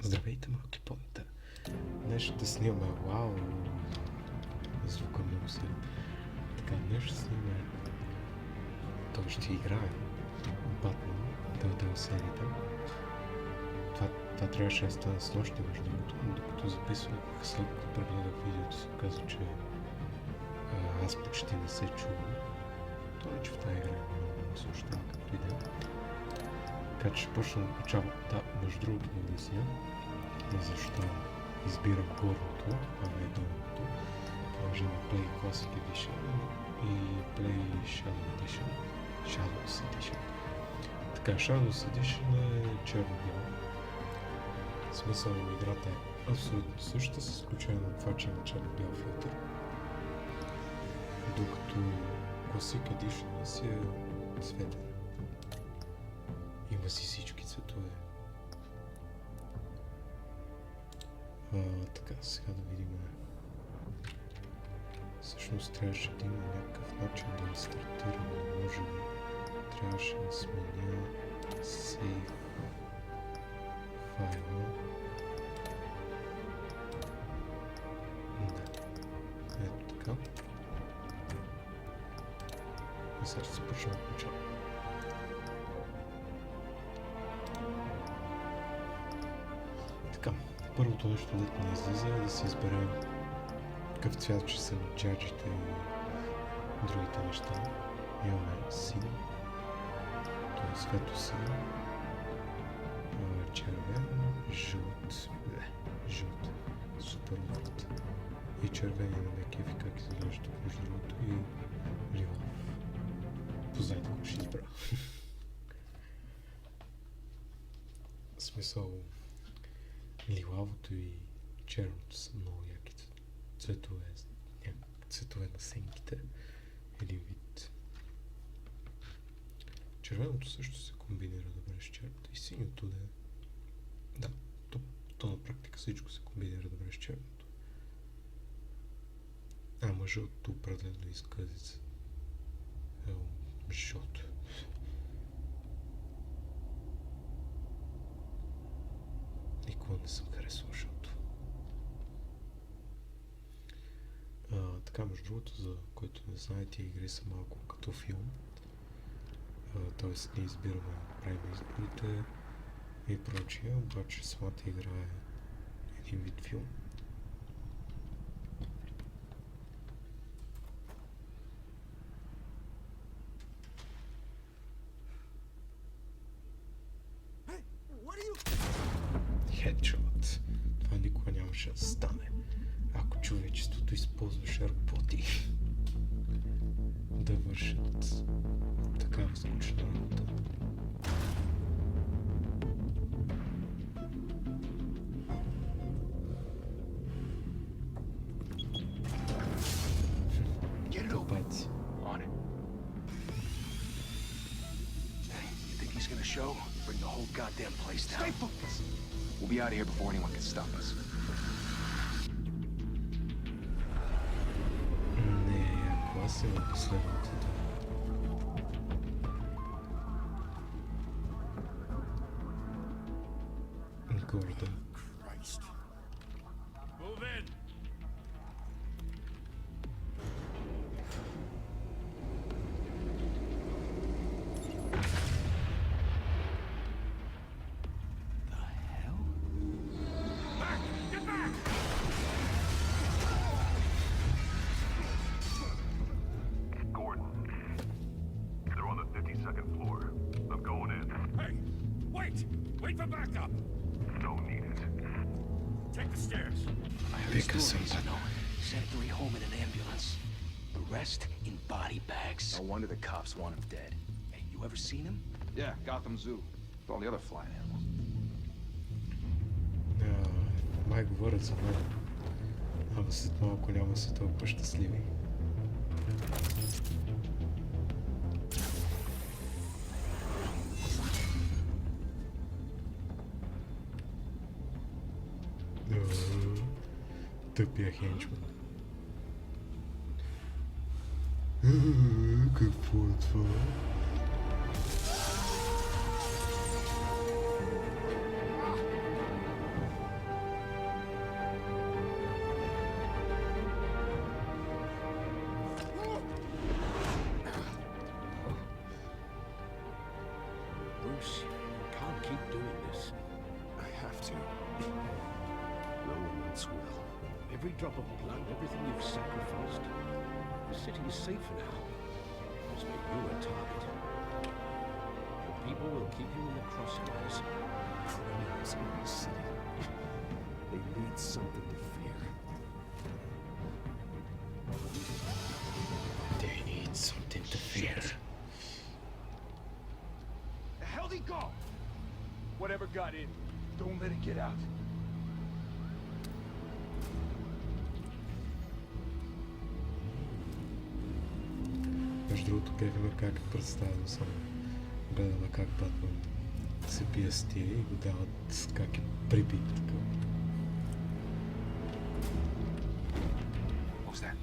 Здравейте, малки понта! Днес ще снимаме... Вау! Звука много силен. Така, днес ще снимаме... Той ще играе Батман, Telltale серията. Това трябваше да стане с нощи, между другото, но докато записвах, след като прегледах видеото, се оказа, че аз почти не се чувам. Това е, че в тази игра има много съобщения, както и да. Така че ще почна от начало. Да, между другото да обясня защо избирам горното, а не долното. Може да Play Classic Edition и Play Shadows Edition. Така, Shadows Edition е черно-бяло. В смисъл играта е абсолютно същата, с изключение на това, че има черно-бял филтър. Докато Classic Edition си е цветен. Има си всички цветове. Така, сега да видим. Всъщност трябваше да има някакъв начин да стартирам, но може би трябваше да сменя Save файла. Да. Ето така. И сега ще се почна от начало. Така, първото нещо, дето не излиза, е да се избере какъв цвят ще са джаджите и другите неща. Имаме син, т.е. светло-син, червен, жълт, супер лут и червен има някакви как изглежда тук между другото и лилав. Познайте какво ще избра. В смисъл, лилавото и черното са много яки цветове на сенките. Един вид. Червеното също се комбинира добре с черното и синьото да е. Да, то на практика всичко се комбинира добре с черното. Ама жълтото определено изказица. Жълто. Никога не съм харесвал жълто. Така, между другото, за който не знае, тия игри са малко като филм. Тоест, ние избираме, правим изборите и прочие, обаче самата игра е един вид филм. Headshot. Това никога нямаше да стане, ако човечеството използваше роботи да вършат такава скучна работа. Топайци. Show, bring the whole goddamn place down. Stay focused. We'll be out of here before anyone can stop us. Не, ако аз съм последното. Гордон. Move in. Wait for backup! Don't need it. Take the stairs. I heard stories, you know. Sent 3 home in an ambulance. The rest in body bags. No wonder the cops want him dead. Hey, you ever seen him? Yeah, Gotham Zoo. With all the other flying animals. Май говорят за мен. Ама след малко няма се толкова щастливи. Тъпия хенчман. Какво е това? Every drop of blood, everything you've sacrificed. The city is safer now. It's made you a target. The people will keep you in the crosshairs. Criminals in the city. They need something to fear. They need something to fear. The hell'd he go? Whatever got in, don't let it get out. Между другото, гледаме как представям съм гледала как Батман се бие с тия и го дават как е прибит така. What was that?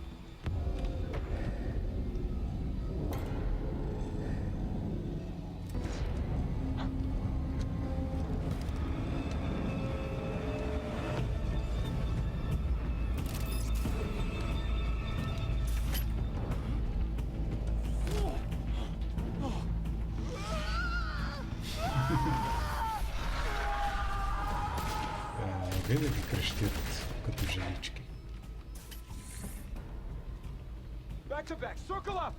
Винаги крещят като женички. Back to back, circle up!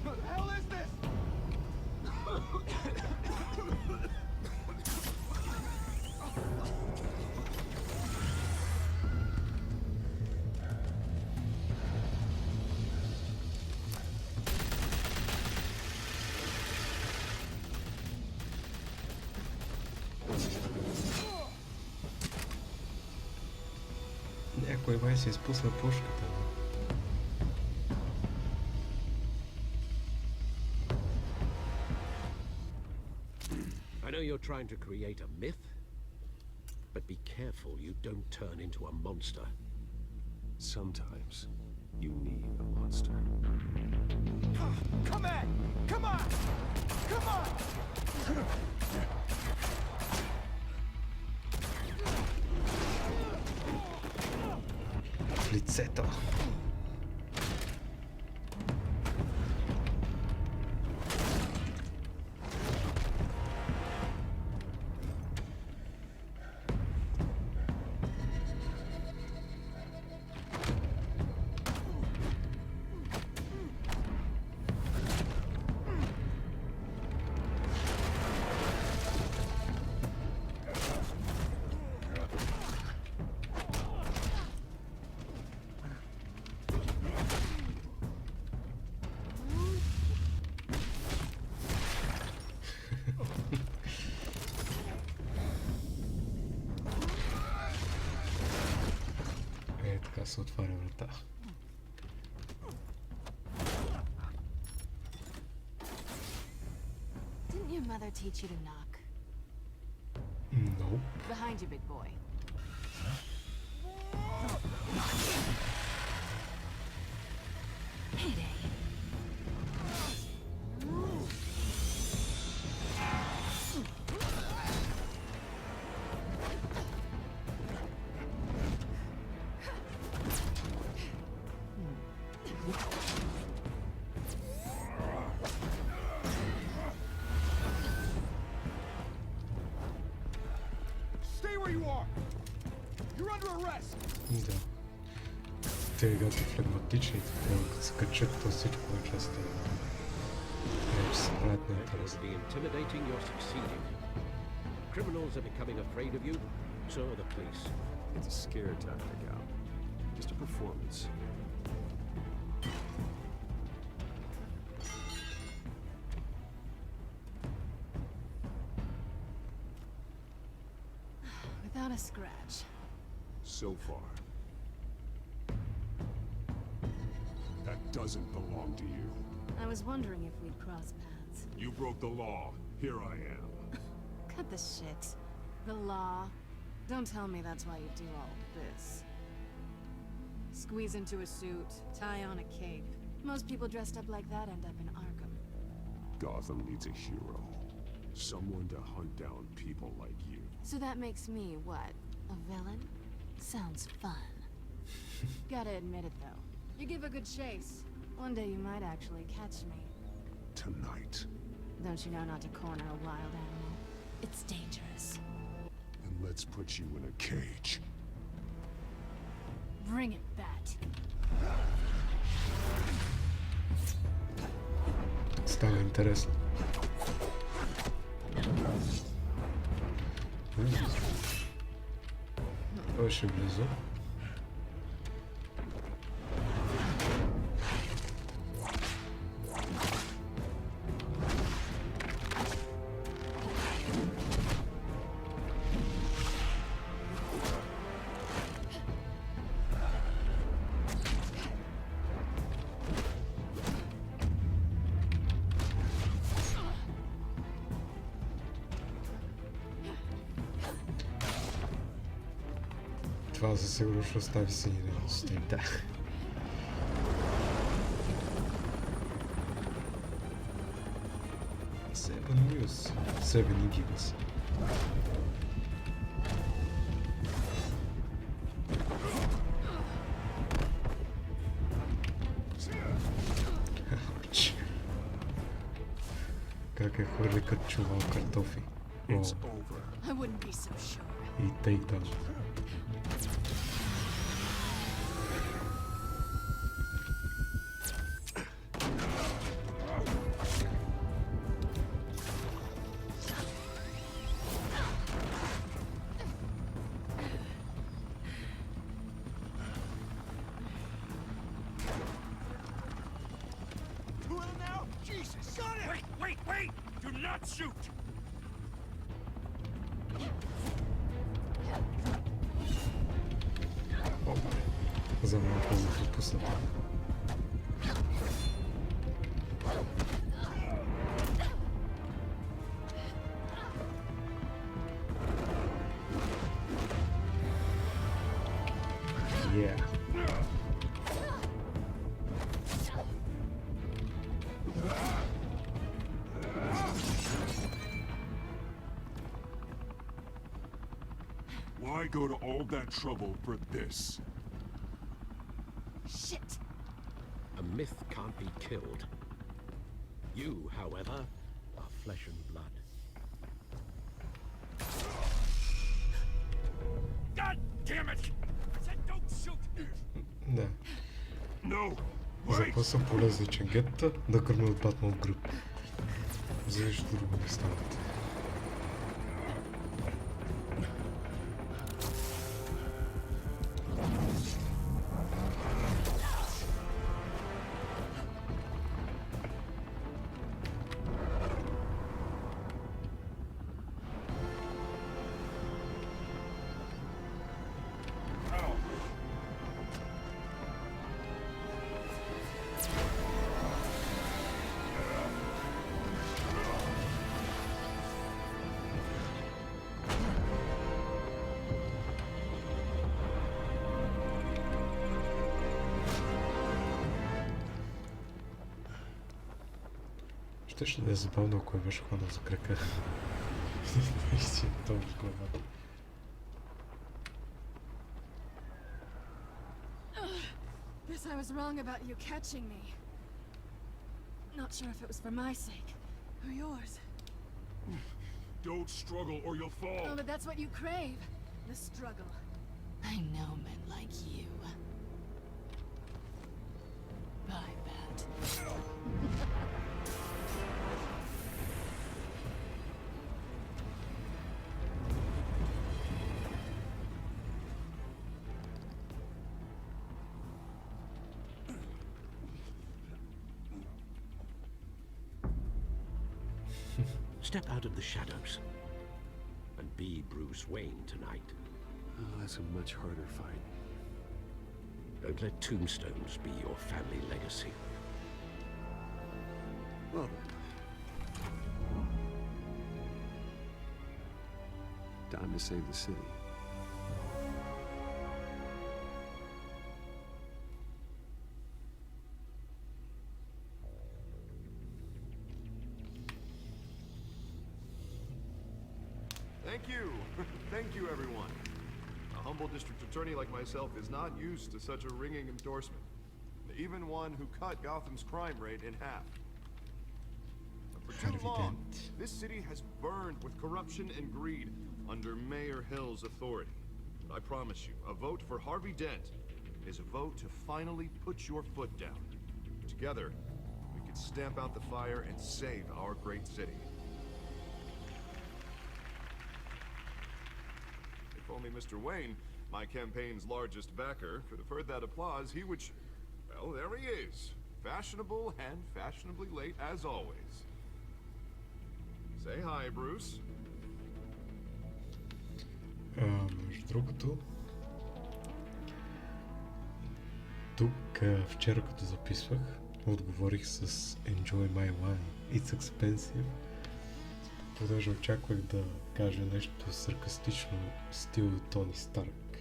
What the hell is this? Някой май си изпусна пушката. I know you're trying to create a myth, but be careful you don't turn into a monster. Sometimes you need a monster. Come on! Come on! Come on! В лицето. Така се отваря врата. Didn't your mother teach you to knock? No. Behind you, big boy. Payday. Stay where you are! You're under arrest! Да. Те играт флегматични, като се качат, то всичко е част вече се правят на That интерес. would be intimidating, you're succeeding. Criminals are becoming afraid of you, so are the police. It's a scare tactic, Al. Just a performance. Without a scratch. So far. That doesn't belong to you. I was wondering if we'd cross paths. You broke the law. Here I am. Cut the shit. The law. Don't tell me that's why you do all this. Squeeze into a suit, tie on a cape. Most people dressed up like that end up in Arkham. Gotham needs a hero. Someone to hunt down people like you. So that makes me, what, a villain? Sounds fun. Gotta admit it, though. You give a good chase. One day you might actually catch me. Tonight. Don't you know not to corner a wild animal? It's dangerous. And let's put you in a cage. Bring it, Bat. Стало интересно. Очень близко. Това за сигурно ще остави сини реалността. Seven News. 7 Eagles. Ouch. Как е хвърли като чувал картофи. It's over. I wouldn't be so sure. И тейкдаун. Two of them now? Jesus, got it! Wait! Do not shoot! За малко го пропуснат. Yeah. Why go to all that trouble for this? Shit! A myth can't be killed. You, however, are flesh and blood. God damn it! I said don't shoot! Да. No! Wait! Запасвам по-различен гетта да гърме от Batman Group. За нищо друго не стават. Ще да е забавно, ако я беше хванал за крака. Наистина, това в главата. Guess I was wrong about you catching me. Not sure if it was for my sake or yours. Don't struggle or you'll fall! Oh, but that's what you crave. The struggle. I know men like you. Bye, Bat. Step out of the shadows and be Bruce Wayne tonight. Oh, that's a much harder fight. Don't let tombstones be your family legacy. Well then. Time to save the city. Thank you. Thank you, everyone. A humble district attorney like myself is not used to such a ringing endorsement. even one who cut Gotham's crime rate in half. But for too Harvey long, Dent. this city has burned with corruption and greed under Mayor Hill's authority. But I promise you, a vote for Harvey Dent is a vote to finally put your foot down. Together, we can stamp out the fire and save our great city. If only Mr. Wayne, my campaign's largest backer, could have heard that applause, he would... Well, there he is. Fashionable and fashionably late as always. Say hi, Bruce. Между другото, тук вчера като записвах, отговорих с Enjoy my wine. It's expensive. Понеже очаквах да кажа нещо саркастично, стил Тони Старк.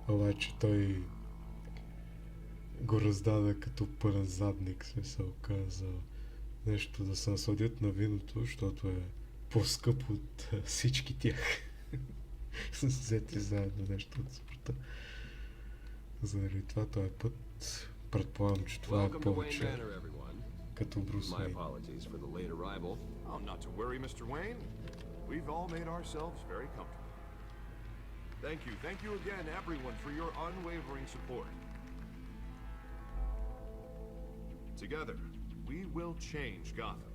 Обаче той го раздаде като пълен задник, смисъл каза нещо да се насладят на виното, защото е по-скъп от всички тях. Взети заедно нещо от сорта. Заради това този път предполагам, че това е повече като Брус My Уейн. apologies for the late arrival. Oh, not to worry, Mr. Wayne. We've all made ourselves very comfortable. Thank you again, everyone, for your unwavering support. Together, we will change Gotham.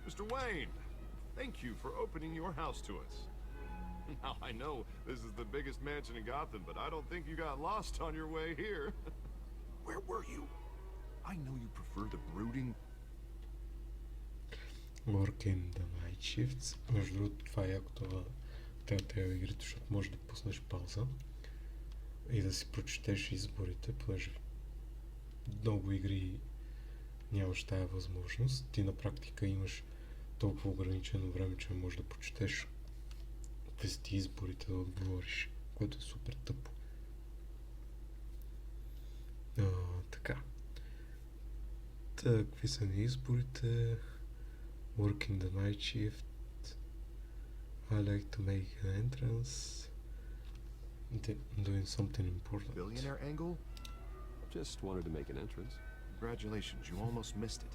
Mr. Wayne, thank you for opening your house to us. Now, I know this is the biggest mansion in Gotham, but I don't think you got lost on your way here. Where were you? I know you prefer the brooding... Working the Night Shifts. Между другото, това е якото на telltale игрите, защото можеш да пуснеш пауза и да си прочетеш изборите, понеже много игри нямаш тая възможност. Ти на практика имаш толкова ограничено време, че можеш да прочетеш през ти изборите да отговориш, което е супер тъпо. Така. Какви са ни изборите? Working the night shift. I like to make an entrance. Doing something important. Billionaire angle? Just wanted to make an entrance. Congratulations, you almost missed it.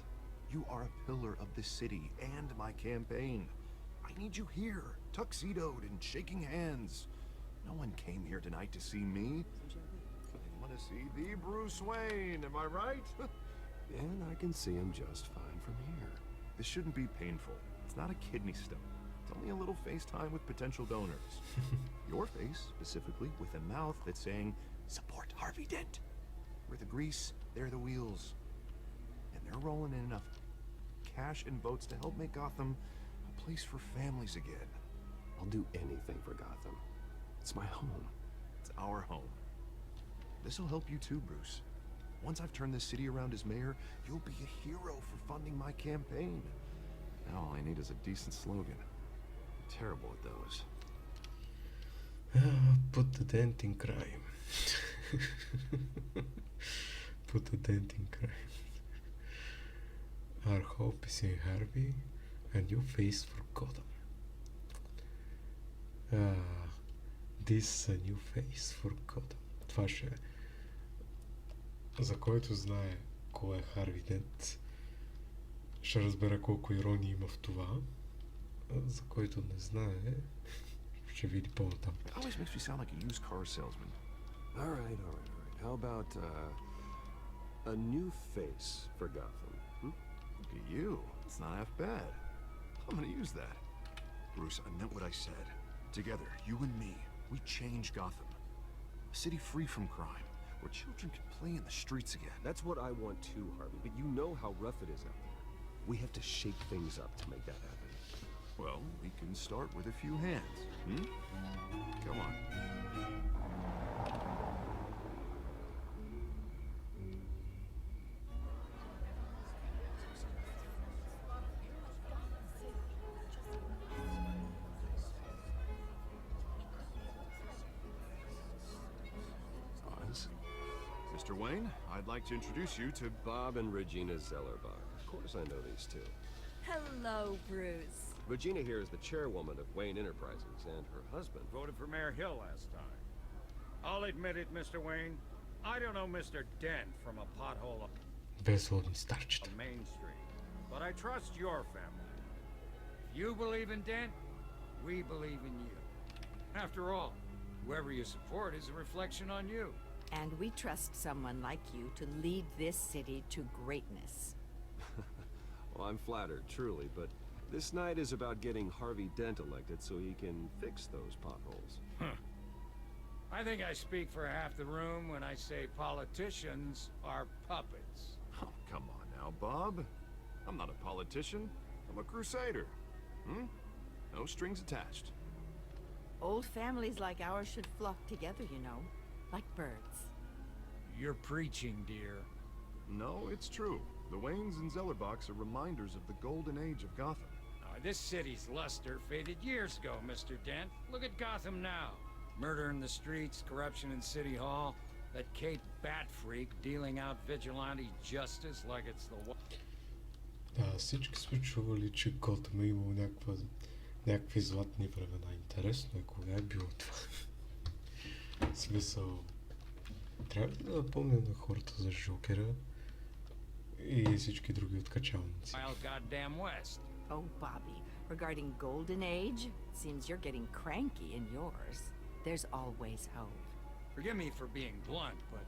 You are a pillar of this city and my campaign. I need you here, tuxedoed and shaking hands. No one came here tonight to see me. They want to see the Bruce Wayne, am I right? And I can see him just fine from here. This shouldn't be painful. It's not a kidney stone. It's only a little FaceTime with potential donors. Your face, specifically, with a mouth that's saying, support Harvey Dent. We're the grease, they're the wheels. And they're rolling in enough cash and votes to help make Gotham a place for families again. I'll do anything for Gotham. It's my home. It's our home. This'll help you too, Bruce. Once I've turned this city around as mayor, you'll be a hero for funding my campaign. Now all I need is a decent slogan. I'm terrible at those. Put the dent in crime. Put a dent in crime. Our hope is in Harvey, a new face for Gotham. This is a new face for Gotham. Това ще е. За който знае кой е Харви Дент, ще разбера колко ирония има в това. За който не знае, ще види по-натам. It always makes me sound like a used car salesman. All right. How about a new face for Gotham? Look at you. It's not half bad. I'm gonna use that. Bruce, I meant what I said. Together, you and me, we change Gotham. A city free from crime, where children can play in the streets again. That's what I want too, Harvey, but you know how rough it is out there. We have to shake things up to make that happen. Well, we can start with a few hands. Come on. Mr. Wayne, I'd like to introduce you to Bob and Regina Zellerbach. Of course I know these two. Hello, Bruce. Regina here is the chairwoman of Wayne Enterprises, and her husband... Voted for Mayor Hill last time. I'll admit it, Mr. Wayne. I don't know Mr. Dent from a pothole Bezhodni starčite. on Main Street, but I trust your family. If you believe in Dent, we believe in you. After all, whoever you support is a reflection on you. And we trust someone like you to lead this city to greatness. Well, I'm flattered, truly, but this night is about getting Harvey Dent elected so he can fix those potholes. I think I speak for half the room when I say politicians are puppets. Oh, come on now, Bob. I'm not a politician. I'm a crusader. No strings attached. Old families like ours should flock together, you know, like birds. You're preaching, dear. No, it's true. The Waynes and Zellerbachs are reminders of the golden age of Gotham. This city's luster faded years ago, Mr. Dent. Look at Gotham now. Murder in the streets, corruption in City Hall, that Kate Bat Freak dealing out vigilante justice like it's the... Да, всички сме чували, че Готъм е имал някакви златни времена. Интересно е, кога е било това? В смисъл... Трябва ли да напомня на хората за Жокера и всички други откачалници? Oh, Bobby, regarding Golden Age, it seems you're getting cranky in yours. There's always hope. Forgive me for being blunt, but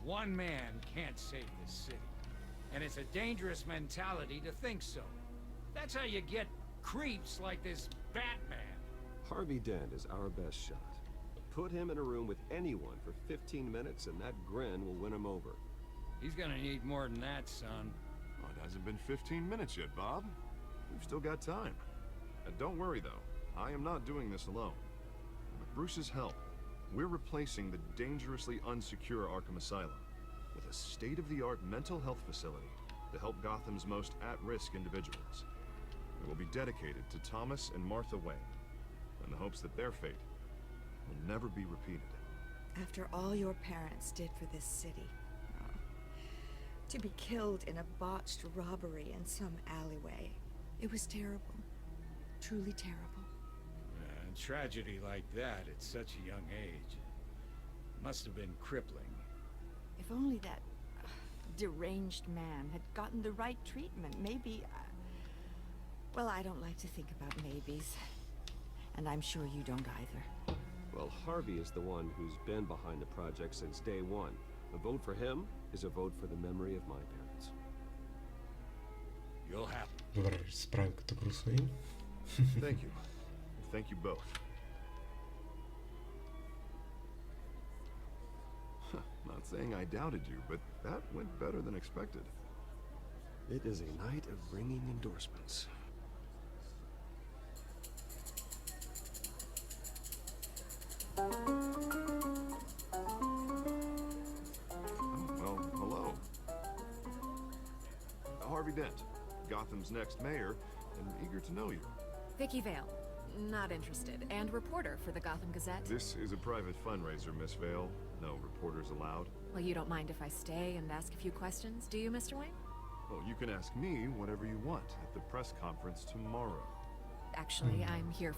one man can't save this city. And it's a dangerous mentality to think so. That's how you get creeps like this Batman. Harvey Dent is our best shot. Put him in a room with anyone for 15 minutes and that grin will win him over. He's gonna need more than that, son. Oh, it hasn't been 15 minutes yet, Bob. We've still got time. And don't worry, though. I am not doing this alone. With Bruce's help, we're replacing the dangerously unsecure Arkham Asylum with a state-of-the-art mental health facility to help Gotham's most at-risk individuals. It will be dedicated to Thomas and Martha Wayne, in the hopes that their fate will never be repeated. After all your parents did for this city, to be killed in a botched robbery in some alleyway, it was terrible. Truly terrible. Tragedy like that at such a young age must have been crippling. If only that deranged man had gotten the right treatment, maybe... Well, I don't like to think about maybes. And I'm sure you don't either. Well, Harvey is the one who's been behind the project since day one. A vote for him is a vote for the memory of my parents. You'll have... Добре, ще се справим като Брус Уейн. Thank you. Thank you both. Not saying I doubted you, but that went better than expected. It is a night of ringing endorsements. Well, hello. Harvey Dent, Gotham's next mayor, and eager to know you. Vicky Vale. Not interested. And reporter for the Gotham Gazette. This is a private fundraiser, Miss Vale. No reporters allowed. Well, you don't mind if I stay and ask a few questions, do you, Mr. Wayne? Well, you can ask me whatever you want at the press conference tomorrow. Actually, I'm here...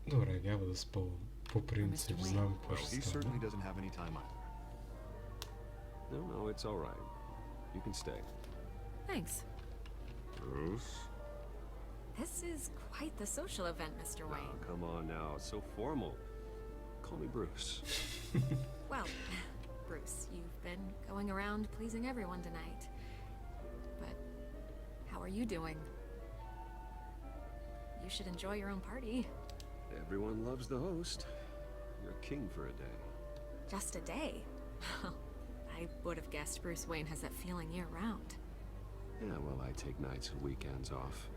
Добре, няма да спълвам. По принцип, знам какво ще He стане. certainly doesn't have any time either. No, it's all right. You can stay. Thanks. Bruce? This is quite the social event, Mr. Wayne. Oh, come on now, it's so formal. Call me Bruce. Well, Bruce, you've been going around pleasing everyone tonight. But how are you doing? You should enjoy your own party. Everyone loves the host. You're king for a day. Just a day? I would have guessed Bruce Wayne has that feeling year-round. Yeah, well, I take nights and weekends off.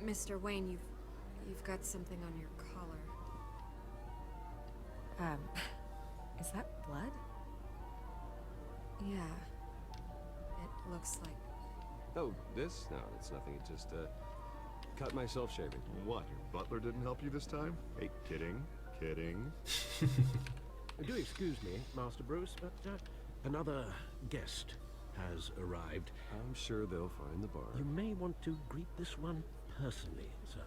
Mr. Wayne, you've got something on your collar. Is that blood? Yeah. It looks like... Oh, this? No, it's nothing. It just, cut myself shaving. What, your butler didn't help you this time? Hey, kidding. Do excuse me, Master Bruce, but another guest has arrived. I'm sure they'll find the bar. You may want to greet this one personally, sir.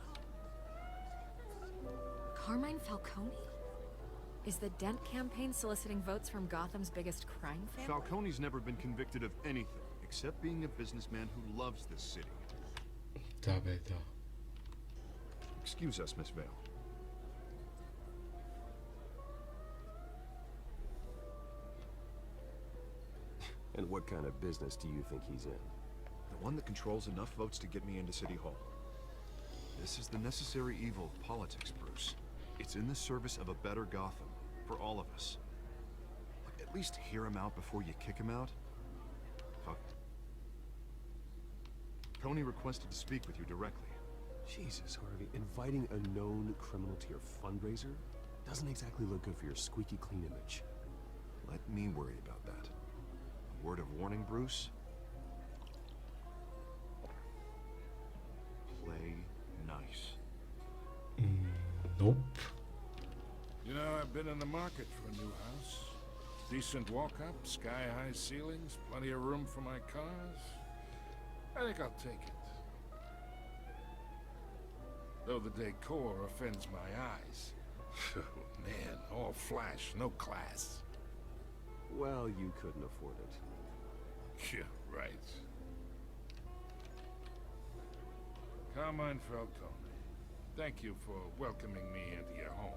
Carmine Falcone? Is the Dent campaign soliciting votes from Gotham's biggest crime family? Falcone's never been convicted of anything, except being a businessman who loves this city. Da beh, da. Excuse us, Miss Vale. And what kind of business do you think he's in? The one that controls enough votes to get me into City Hall. This is the necessary evil of politics, Bruce. It's in the service of a better Gotham, for all of us. Look, at least hear him out before you kick him out. Tony requested to speak with you directly. Jesus, Harvey, inviting a known criminal to your fundraiser doesn't exactly look good for your squeaky clean image. Let me worry about that. A word of warning, Bruce. Play nice. Nope. You know, I've been in the market for a new house. Decent walk-up, sky-high ceilings, plenty of room for my cars. I think I'll take it. Though the decor offends my eyes. Man, all flash, no class. Well, you couldn't afford it. Yeah, right. Carmine Falcone, thank you for welcoming me into your home.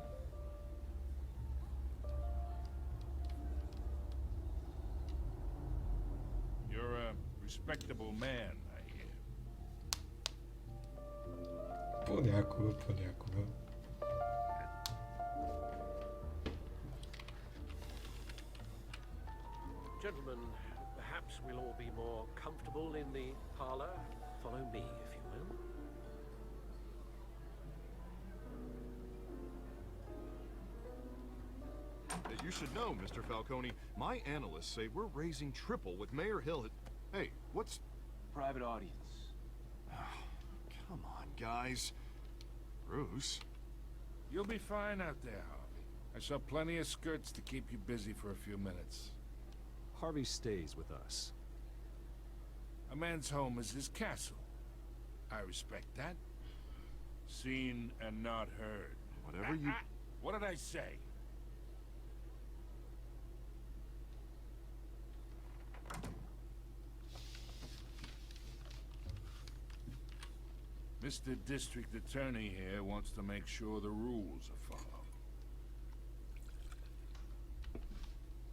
You're a respectable man, I hear. Понякога, понякога. Gentlemen, perhaps we'll all be more comfortable in the parlor. Follow me, if you will. You should know, Mr. Falcone, my analysts say we're raising triple with Mayor Hill at... Hey, what's... Private audience. Come on, guys. Bruce? You'll be fine out there, Harvey. I saw plenty of skirts to keep you busy for a few minutes. Harvey stays with us. A man's home is his castle. I respect that. Seen and not heard. Whatever you... What did I say? Mr. District Attorney here wants to make sure the rules are followed.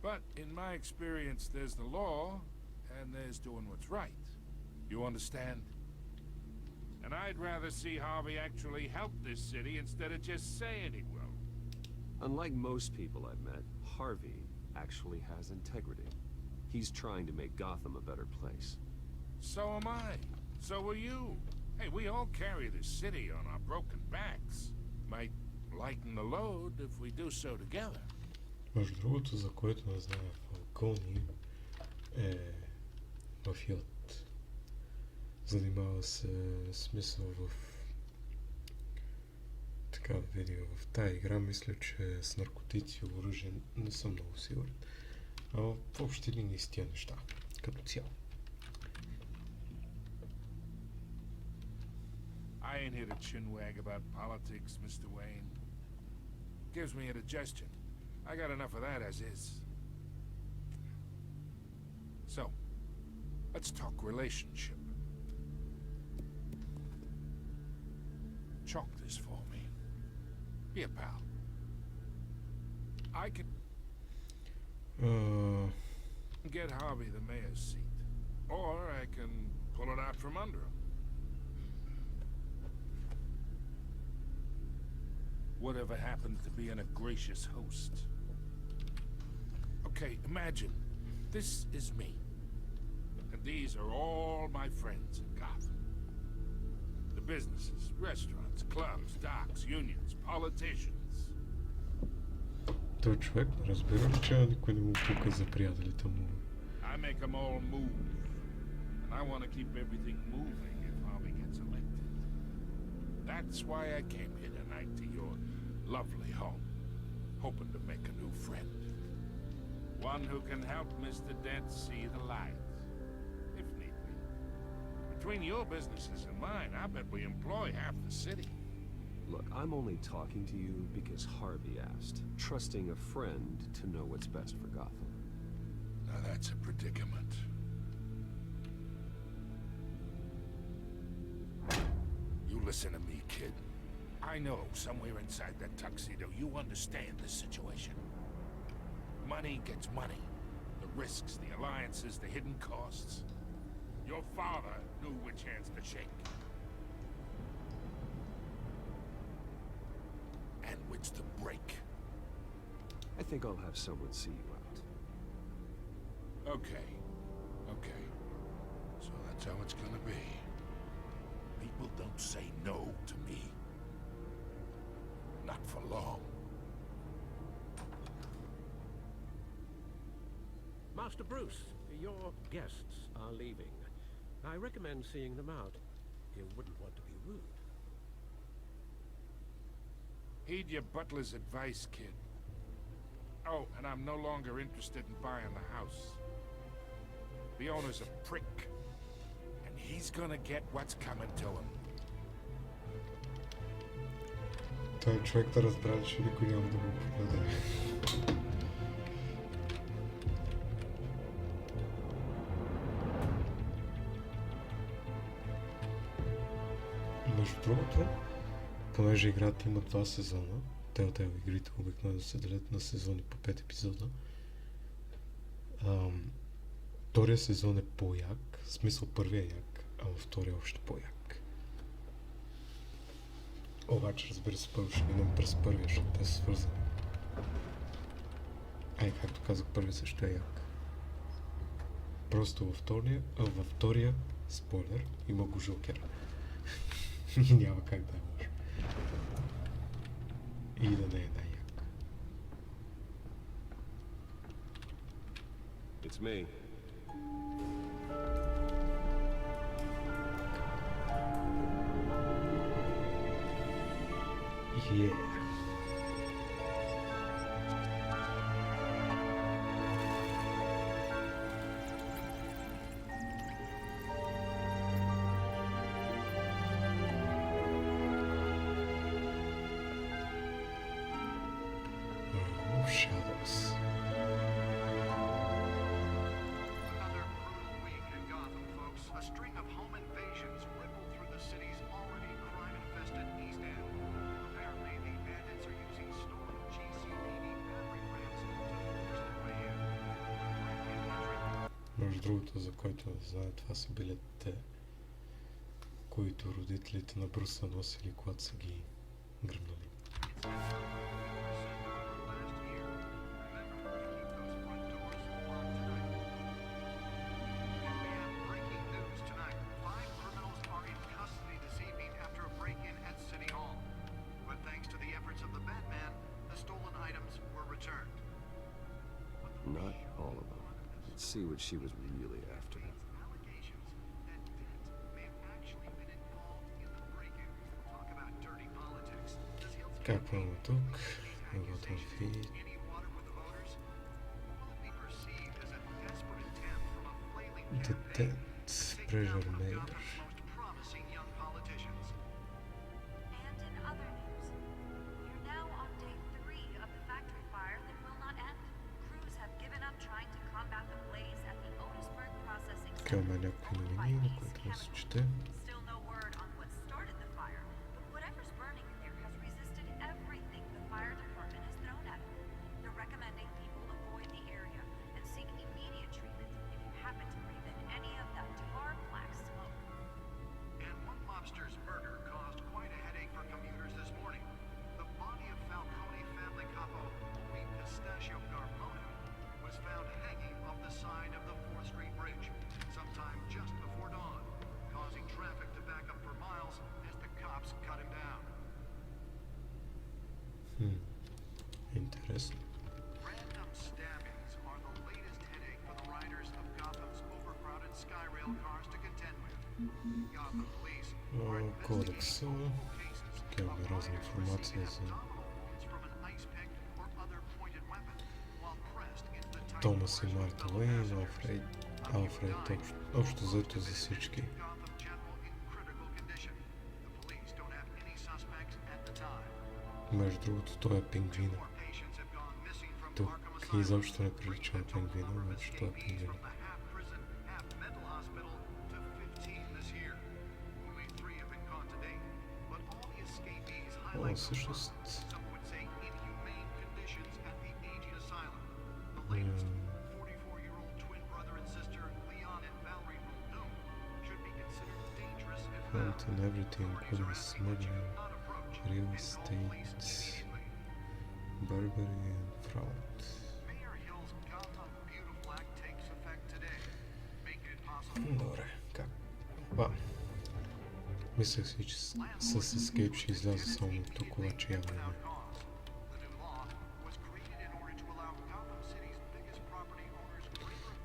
But in my experience, there's the law, and there's doing what's right. You understand? And I'd rather see Harvey actually help this city instead of just saying he will. Unlike most people I've met, Harvey actually has integrity. He's trying to make Gotham a better place. So am I. So are you. Hey, we all carry this city on our broken backs. Might lighten the load if we do so together. Между другото, за което не знае, Фалкони е мафиот. Занимава се смисъл в така видео в тая игра. Мисля, че с наркотици и оръжие не съм много сигурен. А в общи линии с тия неща, като цяло. I ain't here to chinwag about politics, Mr. Wayne. Gives me indigestion. I got enough of that as is. So, let's talk relationship. Chalk this for me. Be a pal. I can get Harvey the mayor's seat. Or I can pull it out from under him. Whatever happens to being a gracious host. Okay, imagine, this is me. And these are all my friends in Gotham. The businesses, restaurants, clubs, docks, unions, politicians. Той човек не разбира ли, че никой не му пука за приятелите му? I make them all move. And I want to keep everything moving if Harvey gets elected. That's why I came here tonight to your lovely home, hoping to make a new friend. One who can help Mr. Dent see the light. Between your businesses and mine, I bet we employ half the city. Look, I'm only talking to you because Harvey asked, trusting a friend to know what's best for Gotham. Now that's a predicament. You listen to me, kid. I know somewhere inside that tuxedo you understand the situation. Money gets money. The risks, the alliances, the hidden costs. Your father knew which hands to shake. And which to break. I think I'll have someone see you out. Okay. Okay. So that's how it's gonna be. People don't say no to me. Not for long. Master Bruce, your guests are leaving. I recommend seeing them out. You wouldn't want to be rude. Heed your butler's advice, kid. Oh, and I'm no longer interested in buying the house. The owner's a prick. And he's gonna get what's coming to him. Той човек да разбра, че никой няма да го продаде. Между другото, понеже играта има 2 сезона, telltale игрите обикновено се делят на сезони по 5 епизода. Втория сезон е по-як, в смисъл първия е як, а във втория още по-як. Обаче, разбира се, първо ще минем през първия, защото те са свързани. Ай, както казах, първия също е як. Просто във втория, спойлер, има го Жокер. И няма как да е лошо. И да не е най-як. It's me. Yeah. Shadows. Another brutal week in Gotham, folks. A string of home invasions rippled through the city's already crime-infested East End. Apparently, the bandits are using stolen GCPD battery rams to force their way in. Между другото, за който не знае, това са билетите, които родителите на Брус са носили, когато са ги гръмнали. Not all of them. Let's see what she was really after. Какво има тук? Готов фид. Detect pressure mayor. And in other news, we're now on day 3 of the factory fire that will not end. Crews have given up trying to combat the blaze at the Otisburg processing Тук има някакви новини, на които да се чете. Still no word on what started the fire, but whatever's burning in there has resisted everything the fire department has thrown at it. They're recommending people avoid the area and seek immediate treatment if you happen to breathe in any of that tar black smoke. And one mobster's murder caused quite a headache for commuters this morning. The body of Falcone family capo, Louis Pistachio Garmona, was found hanging off the side of the 4th Street Bridge sometime just before dawn, causing traffic to back up for miles as the cops cut him down. Интересно. Random stabbings are the latest headache for the riders of Gotham's overcrowded Skyrail cars to contend with. Gotham police are investigating Кодекса. multiple cases Тук имаме разна информация за from an ice pick or other pointed weapon, while pressed into the tight Томас и Марта Уейн, Алфред, общо взето за всички. Gotham General Между другото, той е пингвина. Тук изобщо не прилича на пингвина, обаче той е пингвина. О, всъщност... And everything, including smuggling, real estate, burglary and fraud. Добре, как? Ба. Мислех си, че с Escape ще изляза само тук, обаче явно не.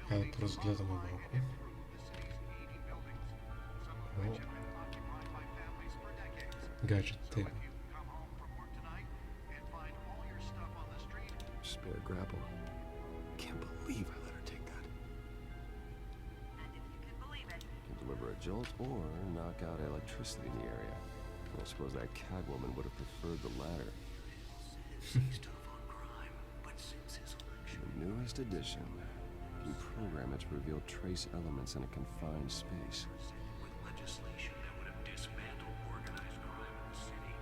Хайде да разгледаме малко. Gadget table. Spare grapple. Can't believe I let her take that. Can deliver a jolt or knock out electricity in the area. I suppose that Catwoman would have preferred the latter. The newest edition. You program it to reveal trace elements in a confined space.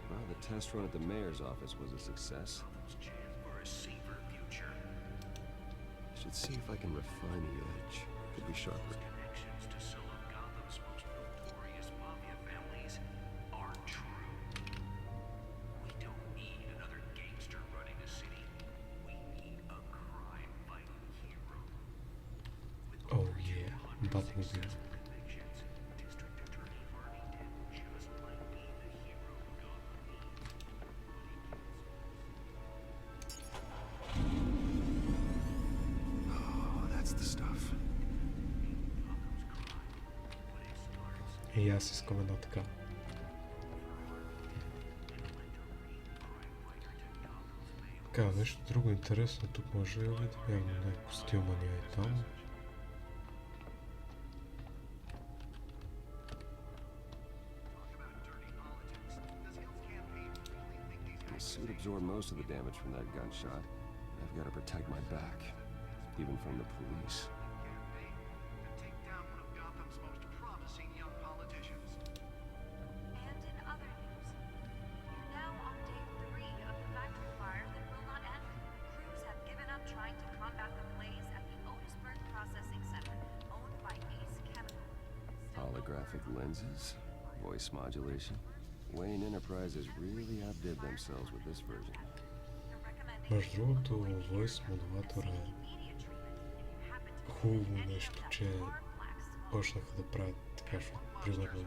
Well, the test run at the mayor's office was a success. Should see if I can refine the edge. Could be sharper. Oh yeah, Batmobile. И аз искам една така. Така, нещо друго интересно тук може да видим. Явно не е костюма ни е там. The suit absorbed most of the damage from that gunshot. I've got to protect my back, even from the police. Holographic lenses, voice modulation. Wayne Enterprises really outdid themselves with this version. Между другото, voice модулатора е хубаво нещо, че почнаха да правят така, защото примерно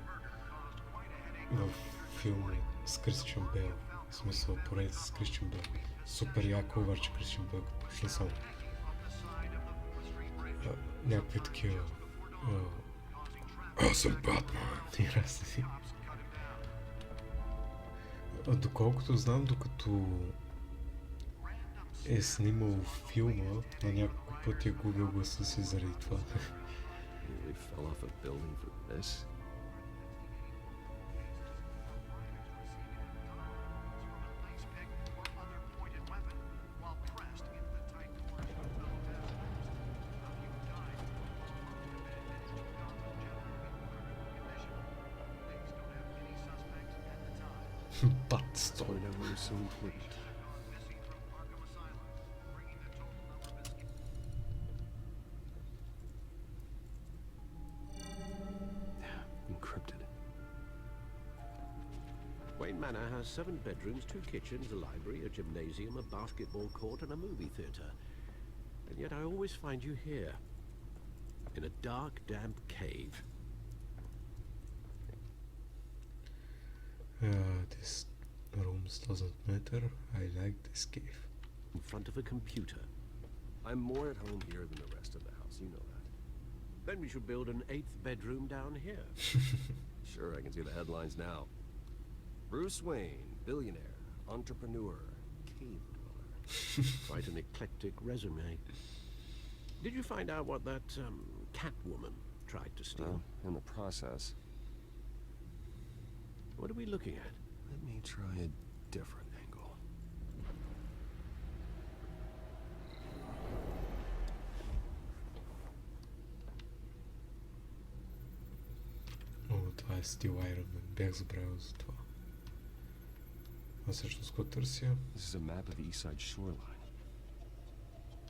в филми с Кристиан Бейл, в смисъл поредица с Кристиан Бейл, супер яко, обаче Кристиан Бейл почна само някакви такива аз съм Батман и разни. Доколкото знам, докато е снимал филма, на няколко пъти е губил гласа си заради това. But story never was so important. Encrypted. Wayne Manor has 7 bedrooms, 2 kitchens, a library, a gymnasium, a basketball court, and a movie theater. And yet I always find you here, in a dark, damp cave. This room doesn't matter. I like this cave. In front of a computer. I'm more at home here than the rest of the house, you know that. Then we should build an 8th bedroom down here. Sure, I can see the headlines now. Bruce Wayne, billionaire, entrepreneur, cave dweller. Quite an eclectic resume. Did you find out what that Catwoman tried to steal? In the process. What are we looking at? Let me try a different angle. Стилайерът, бях забравил за това. А всъщност какво търся? This is a map of the east side shoreline.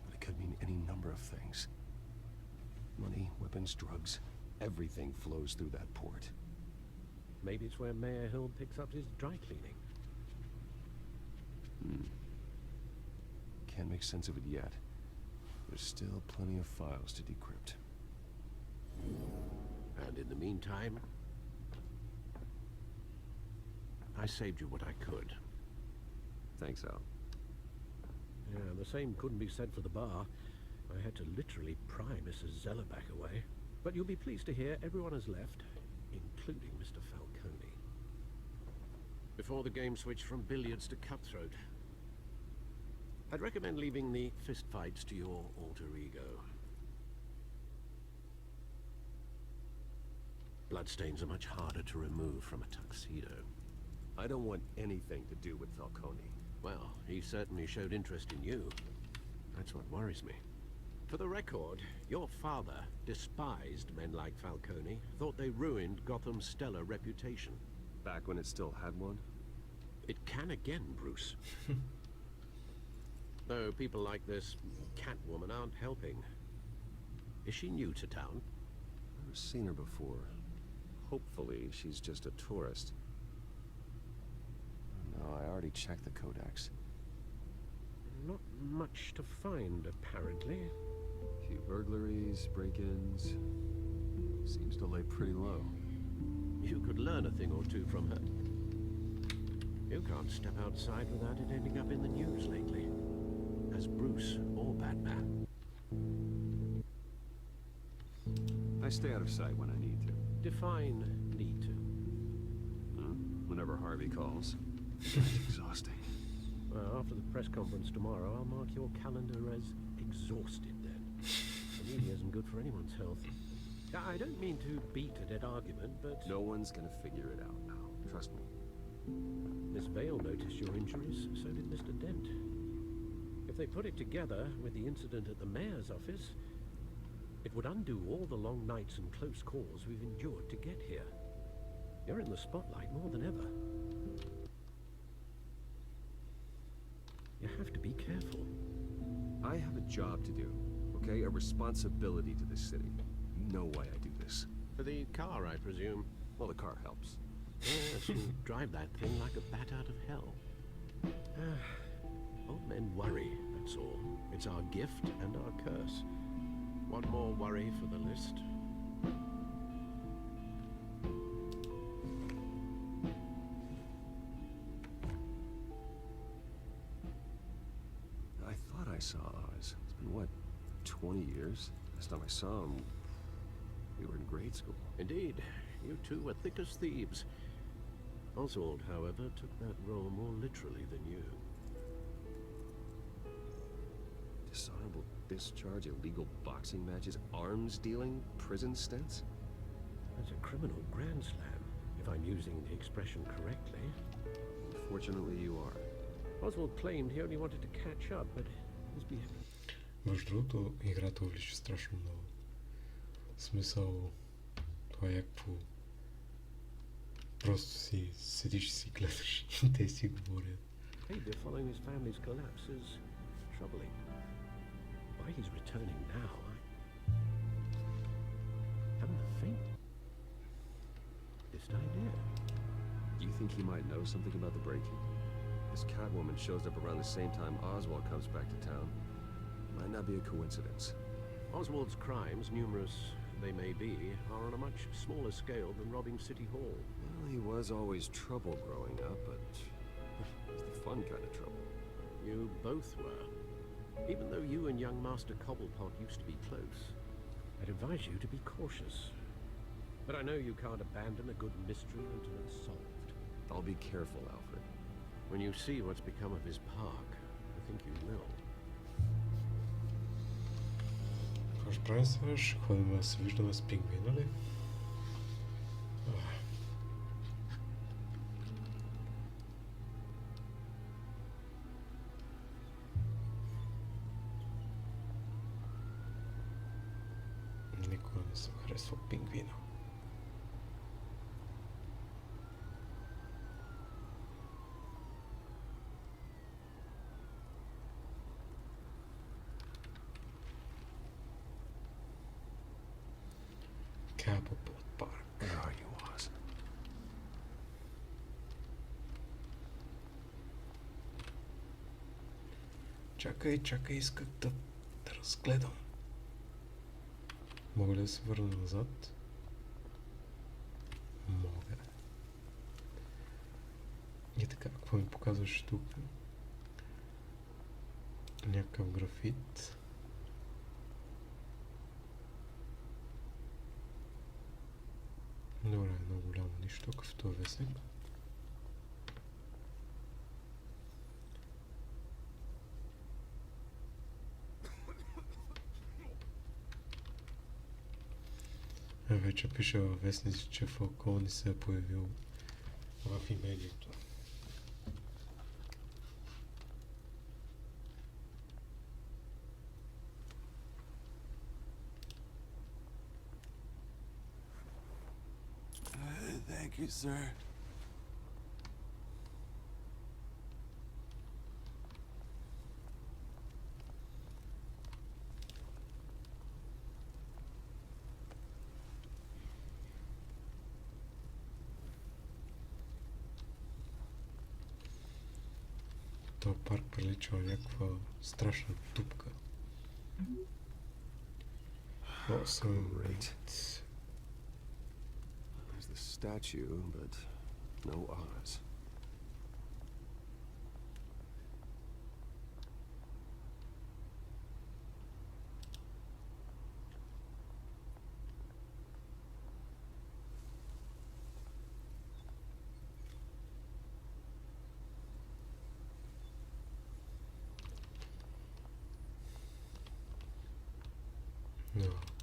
But it could mean any number of things. Money, weapons, drugs, everything flows through that port. Maybe it's where Mayor Hill picks up his dry cleaning. Can't make sense of it yet. There's still plenty of files to decrypt. And in the meantime, I saved you what I could. Thanks, Al. Yeah, the same couldn't be said for the bar. I had to literally pry Mrs. Zeller back away. But you'll be pleased to hear everyone has left, including Mr. Falcone. Before the game switched from billiards to cutthroat, I'd recommend leaving the fistfights to your alter ego. Bloodstains are much harder to remove from a tuxedo. I don't want anything to do with Falcone. Well, he certainly showed interest in you. That's what worries me. For the record, your father despised men like Falcone, thought they ruined Gotham's stellar reputation. Back when it still had one? It can again, Bruce. Though people like this Catwoman aren't helping. Is she new to town? I've seen her before. Hopefully, she's just a tourist. No, I already checked the codex. Not much to find, apparently. Few burglaries, break-ins. Seems to lay pretty low. You could learn a thing or two from her. You can't step outside without it ending up in the news lately. As Bruce or Batman. I stay out of sight when I need to. Define need to. Whenever Harvey calls. It's exhausting. Well, after the press conference tomorrow, I'll mark your calendar as exhausted then. The media isn't good for anyone's health. I don't mean to beat a dead argument, but... No one's gonna figure it out now. Trust me. Miss Vale noticed your injuries, so did Mr. Dent. If they put it together with the incident at the mayor's office, it would undo all the long nights and close calls we've endured to get here. You're in the spotlight more than ever. You have to be careful. I have a job to do, okay? A responsibility to this city. You know why I do this. For the car, I presume. Well, the car helps. Yes, you drive that thing like a bat out of hell. Old men worry, that's all. It's our gift and our curse. One more worry for the list. I thought I saw Oz. It's been, what, 20 years? Last time I saw him, we were in grade school. Indeed. You two were thick as thieves. Oswald, however, took that role more literally than you. Dishonorable discharge, illegal boxing matches, arms dealing, prison stints? That's a criminal grand slam, if I'm using the expression correctly. Unfortunately, you are. Oswald claimed he only wanted to catch up, but his behavior... Между другото, играта увлича страшно много. В смисъл, това е някакво... Просто си седиш и си гледаш и те си говорят. Behavior following his family's collapse is troubling. Why he's returning now, I haven't the faintest idea. Do you think he might know something about the break-in? This Catwoman shows up around the same time Oswald comes back to town. Might not be a coincidence. Oswald's crimes, numerous they may be, are on a much smaller scale than robbing City Hall. Well, he was always trouble growing up, but it's the fun kind of trouble. You both were. Even though you and young Master Cobblepot used to be close, I'd advise you to be cautious. But I know you can't abandon a good mystery until it's solved. I'll be careful, Alfred. When you see what's become of his park, I think you will. Какво ще правим сега? Ще ходим да се виждаме с пингвина ли? Никога не съм харесвал пингвина. Cabo Boat Park. Where are you, Oz? Чакай, исках да разгледам. Мога ли да се върна назад? Мога. И така, какво ми показваш тук? Някакъв графит. Добре, много голямо нищо тук в този вестник. Вече пише във вестници, че Фалкони се е появил в имението. Thank you, sir. Този парк прилича на някаква страшна дупка. Great. There's the statue, but no Oz.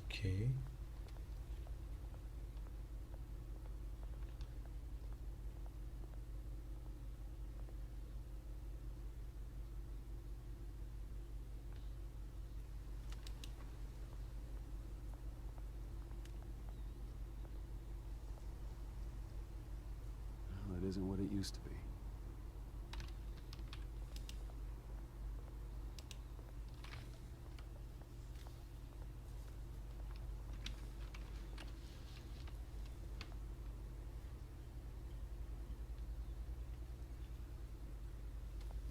Окей. Well, it isn't what it used to be.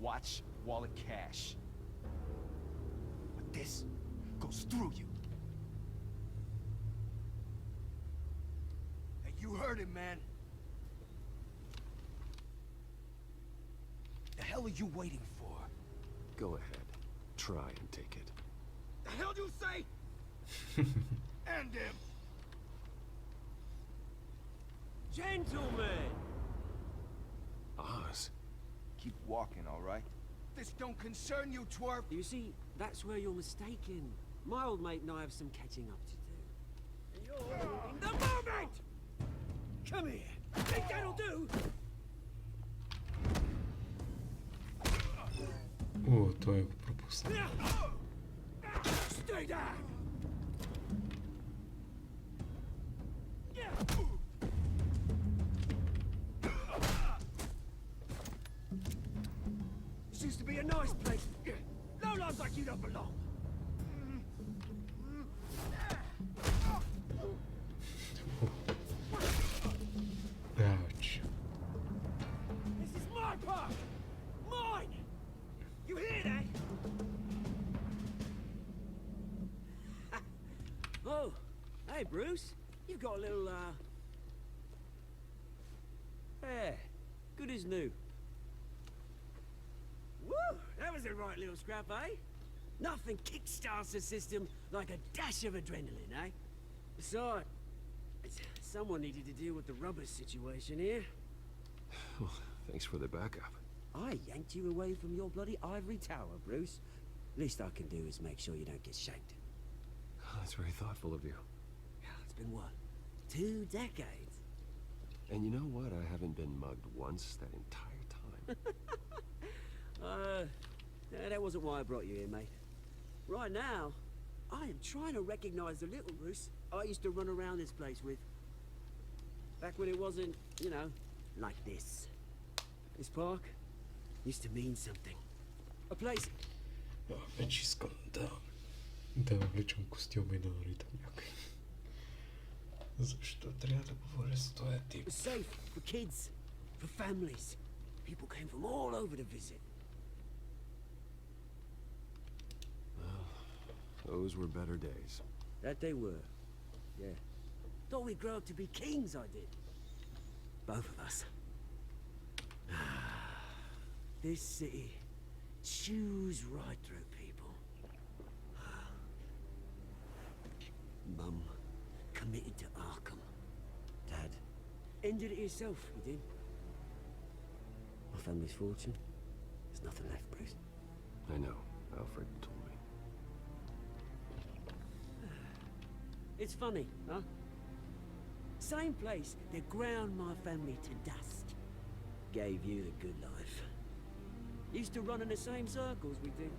Watch wallet cash. But this goes through you. Hey, you heard it, man. The hell are you waiting for? Go ahead. Try and take it. The hell do you say? End him. Gentlemen! Oz. Keep walking, all right? This don't concern you, twerp. You see, that's where you're mistaken. My old mate and I have some catching up to do. You're in the moment! Come here. Think that'll do? О, той го пропусна. Stay down! This used to be a nice place. Lowlifes like you don't belong. Ouch. This is my park! Mine! You hear that? Oh, hey Bruce. You've got a little, hair. Good as new. Woo! That was a right little scrap, eh? Nothing kickstarts the system like a dash of adrenaline, eh? Besides, someone needed to deal with the rubber situation here. Well, thanks for the backup. I yanked you away from your bloody ivory tower, Bruce. Least I can do is make sure you don't get shanked. Oh, that's very thoughtful of you. It's been what? 2 decades? And you know what? I haven't been mugged once that entire time. That wasn't why I brought you here, mate. Right now, I am trying to recognize the little Bruce I used to run around this place with. Back when it wasn't, you know, like this. This park used to mean something. A place... Вече искам да обличам костюма и да наритам някой. Защо трябва да говоря с този тип? Safe for kids, for families. People came from all over to visit. Well, those were better days. That they were. Yeah. Thought we'd grow up to be kings, I did. Both of us. This city chews right through people. Mum committed to Arkham. Dad ended it yourself, you did. My family's fortune. There's nothing left, Bruce. I know. Alfred told me. It's funny, huh? Same place that ground my family to dust. Gave you the good life. Used to run in the same circles we did.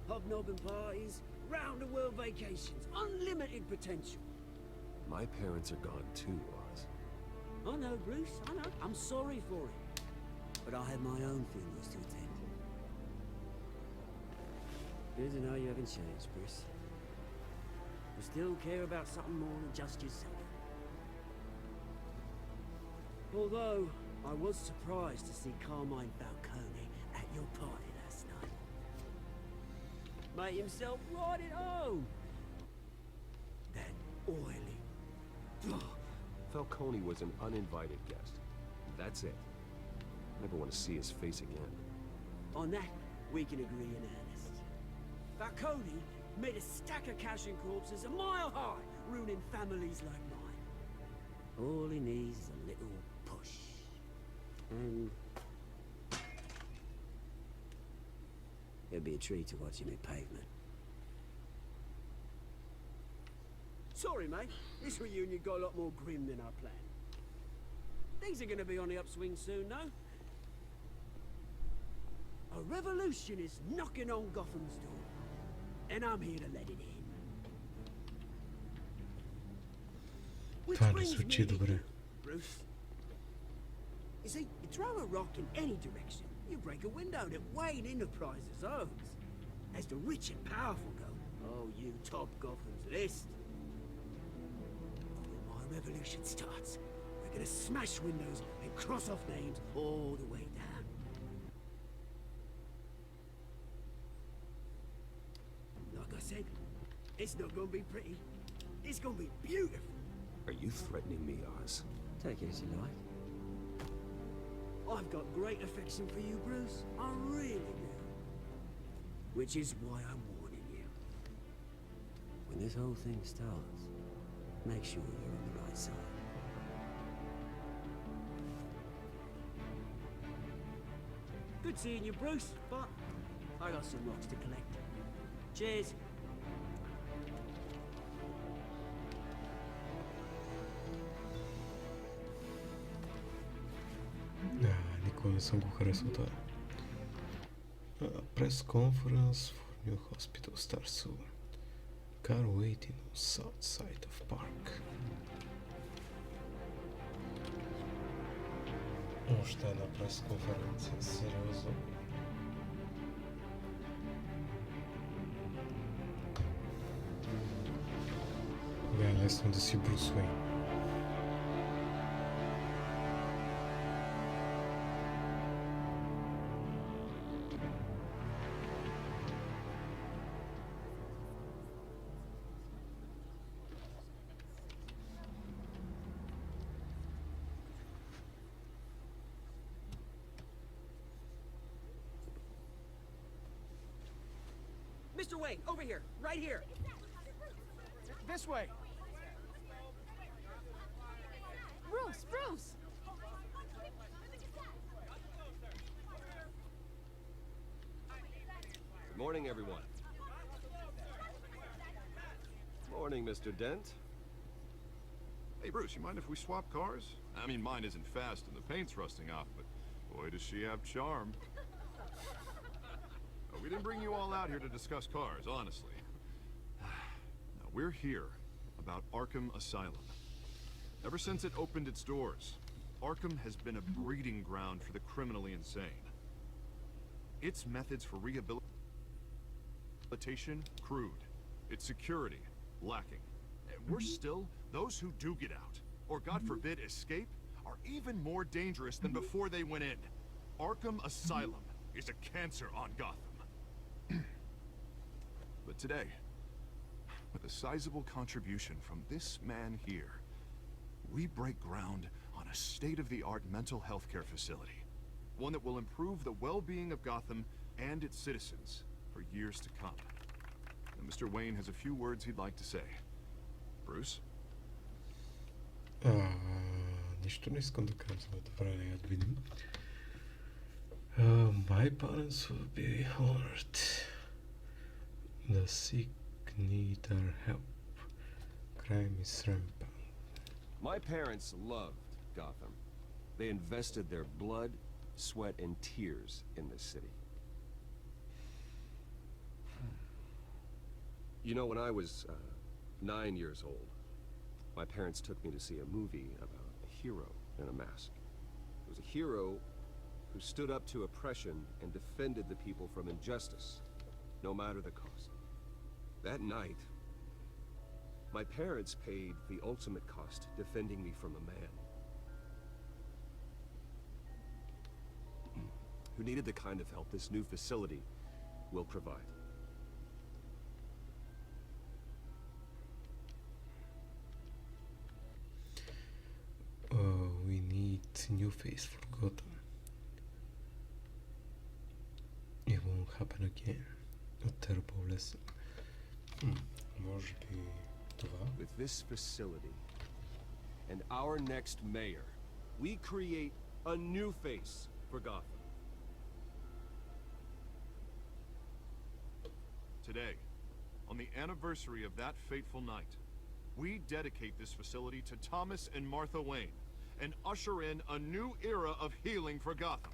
Hobnobbing parties, round-the-world vacations, unlimited potential. My parents are gone too, Oz. I know, Bruce, I know. I'm sorry for it. But I had my own funerals to attend. Good to know you haven't changed, Bruce. You still care about something more than just yourself. Although, I was surprised to see Carmine Falcone at your party last night. Made himself right at home. That oily... Falcone was an uninvited guest. That's it. Never want to see his face again. On that, we can agree in earnest. Falcone made a stack of cash and corpses a mile high, ruining families like mine. All he needs is a little push. And... it'll be a treat to watch him in pavement. Sorry, mate. This reunion got a lot more grim than I planned. Things are gonna be on the upswing soon, no? A revolution is knocking on Gotham's door. And I'm here to let it in. Which Това не brings звучи me to добре. you, Bruce. You see, you throw a rock in any direction, you break a window that Wayne Enterprises owns. As the rich and powerful go, oh, you top Gotham's list. When my revolution starts, we're gonna smash windows and cross off names all the way down. Like I said, it's not gonna be pretty. It's gonna be beautiful. Are you threatening me, Oz? Take it as you like. I've got great affection for you, Bruce. I really do. Which is why I'm warning you. When this whole thing starts, make sure you're on the right side. Good seeing you, Bruce, but I got some rocks to collect. Cheers. Никога не съм го харесал това. Press conference for new hospital starts soon. Car waiting on south side of park. Още една пресконференция, сериозно. Не е лесно да си Брус Уейн. Mr. Wayne, over here, right here. This way. Bruce, Bruce! Good morning, everyone. Morning, Mr. Dent. Hey, Bruce, you mind if we swap cars? I mean, mine isn't fast and the paint's rusting off, but boy, does she have charm. We didn't bring you all out here to discuss cars, honestly. Now, we're here about Arkham Asylum. Ever since it opened its doors, Arkham has been a breeding ground for the criminally insane. Its methods for rehabilitation, crude. Its security, lacking. And worse still, those who do get out, or God forbid escape, are even more dangerous than before they went in. Arkham Asylum is a cancer on Gotham. But today, with a sizable contribution from this man here, we break ground on a state-of-the-art mental health care facility. One that will improve the well-being of Gotham and its citizens for years to come. And Mr. Wayne has a few words he'd like to say. Bruce? Нищо не искам да казвам, добре, да видим. My parents will be honored. The sick need our help. Crime is rampant. My parents loved Gotham. They invested their blood, sweat, and tears in this city. You know, when I was 9 years old, my parents took me to see a movie about a hero in a mask. It was a hero who stood up to oppression and defended the people from injustice, no matter the cost. That night, my parents paid the ultimate cost defending me from a man who needed the kind of help this new facility will provide. We need new face for Gotham. It won't happen again. A terrible lesson. Може би това? With this facility and our next mayor, we create a new face for Gotham. Today, on the anniversary of that fateful night, we dedicate this facility to Thomas and Martha Wayne and usher in a new era of healing for Gotham.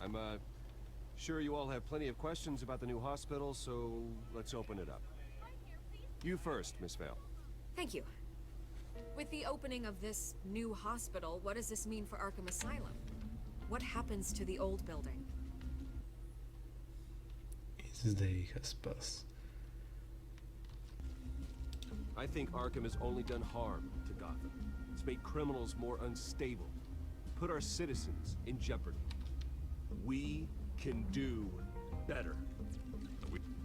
I'm sure you all have plenty of questions about the new hospital, so let's open it up. You first, Miss Vale. Thank you. With the opening of this new hospital, what does this mean for Arkham Asylum? What happens to the old building? This day has passed. I think Arkham has only done harm to Gotham. It's made criminals more unstable, put our citizens in jeopardy. We can do better.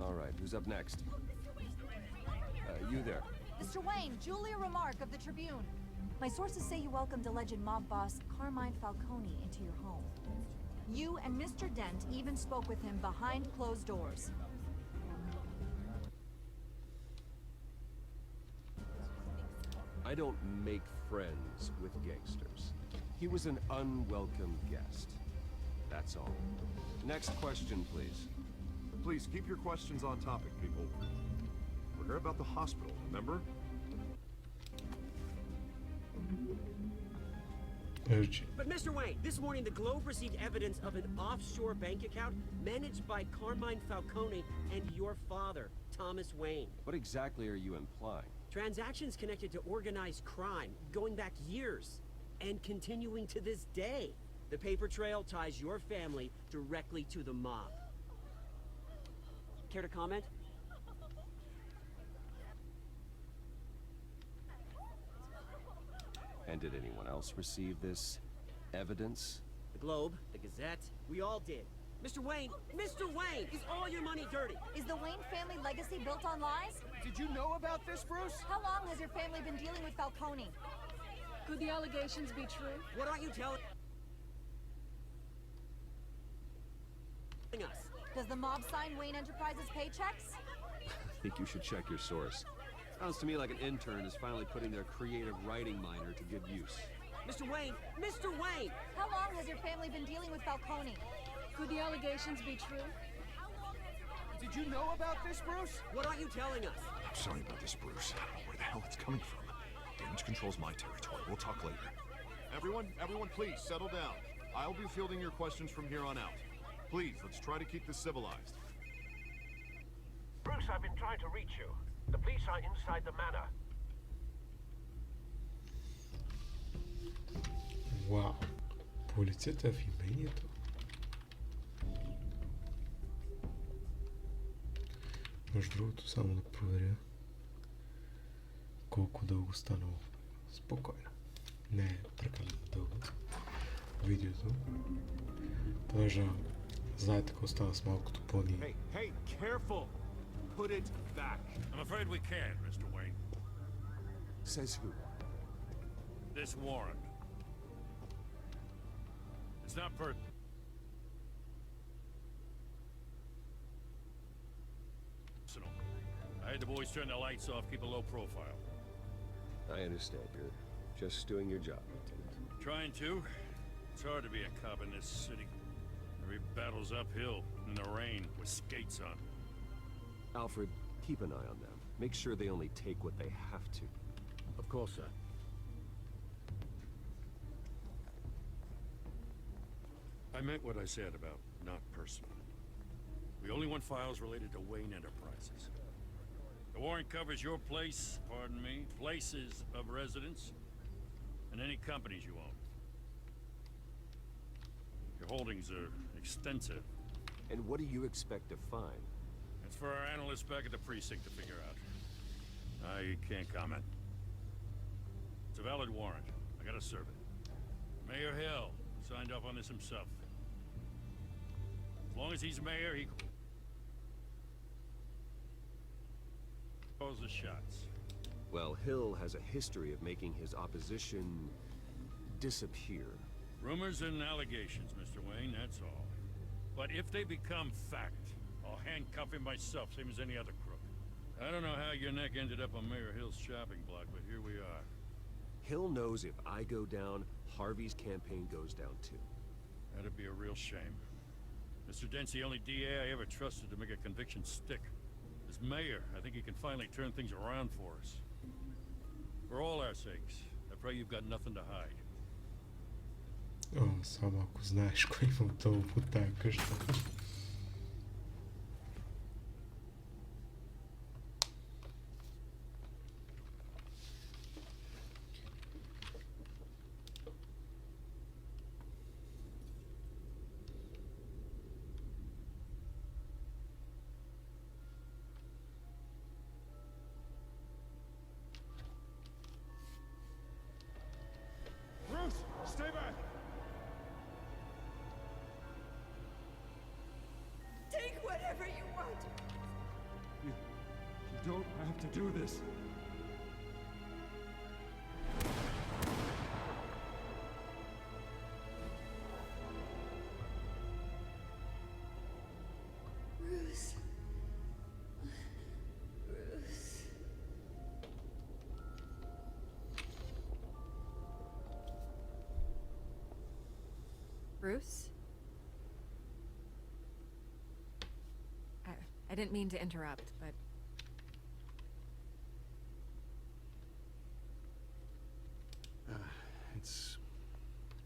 All right, who's up next? You there. Mr. Wayne, Julia Remark of the Tribune. My sources say you welcomed alleged mob boss Carmine Falcone into your home. You and Mr. Dent even spoke with him behind closed doors. I don't make friends with gangsters. He was an unwelcome guest. That's all. Next question, please. Please keep your questions on topic, people. We're here about the hospital, remember? But Mr. Wayne, this morning the Globe received evidence of an offshore bank account managed by Carmine Falcone and your father, Thomas Wayne. What exactly are you implying? Transactions connected to organized crime, going back years, and continuing to this day. The paper trail ties your family directly to the mob. Care to comment? And did anyone else receive this evidence? The Globe, the Gazette, we all did. Mr. Wayne, is all your money dirty? Is the Wayne family legacy built on lies? Did you know about this, Bruce? How long has your family been dealing with Falcone? Could the allegations be true? What aren't you telling us? Does the mob sign Wayne Enterprises paychecks? I think you should check your source. Sounds to me like an intern is finally putting their creative writing minor to good use. Mr. Wayne! How long has your family been dealing with Falcone? Could the allegations be true? Did you know about this, Bruce? What aren't you telling us? I'm sorry about this, Bruce. I don't know where the hell it's coming from. Damage control's my territory. We'll talk later. Everyone, please, settle down. I'll be fielding your questions from here on out. Please, let's try to keep this civilized. Bruce, I've been trying to reach you. The police are inside the manor. Вау! Полицията в имението. Между другото, само да проверя колко дълго станало. Спокойно. Не е прекалено дълго видеото. Понеже знаете какво става с малкото пони. Hey, hey, careful! Put it back. I'm afraid we can't, Mr. Wayne. Says who? This warrant. It's not personal. I had the boys turn the lights off, keep a low profile. I understand. You're just doing your job, Lieutenant. Trying to. It's hard to be a cop in this city. Every battle's uphill, in the rain, with skates on. Alfred, keep an eye on them. Make sure they only take what they have to. Of course, sir. I meant what I said about not personal. We only want files related to Wayne Enterprises. The warrant covers your place, pardon me, places of residence, and any companies you own. Your holdings are extensive. And what do you expect to find? It's for our analysts back at the precinct to figure out. I can't comment. It's a valid warrant. I gotta serve it. Mayor Hill signed off on this himself. As long as he's mayor, he calls the shots. Well, Hill has a history of making his opposition disappear. Rumors and allegations, Mr. Wayne, that's all. But if they become fact, I'll handcuff him myself, same as any other crook. I don't know how your neck ended up on Mayor Hill's shopping block, but here we are. Hill knows if I go down, Harvey's campaign goes down too. That'd be a real shame. Mr. Dent's the only DA I ever trusted to make a conviction stick. As mayor, I think he can finally turn things around for us. For all our sakes, I pray you've got nothing to hide. О, само ако знаеш кой има долу по тая къща. Bruce, stay back! Take whatever you want. You don't have to do this. Bruce. Bruce. Bruce? I didn't mean to interrupt, but...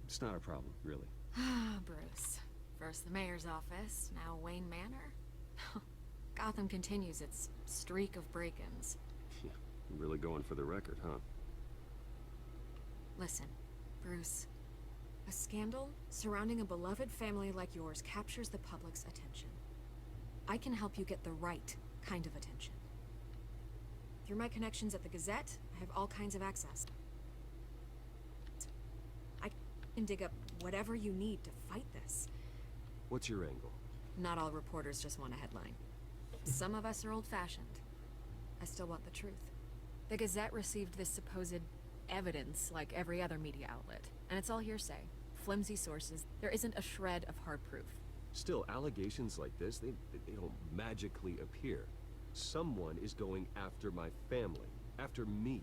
It's not a problem, really. Bruce. First the mayor's office, now Wayne Manor. Gotham continues its streak of break-ins. Yeah, really going for the record, huh? Listen, Bruce. A scandal surrounding a beloved family like yours captures the public's attention. I can help you get the right kind of attention. Through my connections at the Gazette, I have all kinds of access. I can dig up whatever you need to fight this. What's your angle? Not all reporters just want a headline. Some of us are old-fashioned. I still want the truth. The Gazette received this supposed evidence like every other media outlet, and it's all hearsay. Flimsy sources. There isn't a shred of hard proof. Still, allegations like this, they don't magically appear. Someone is going after my family, after me.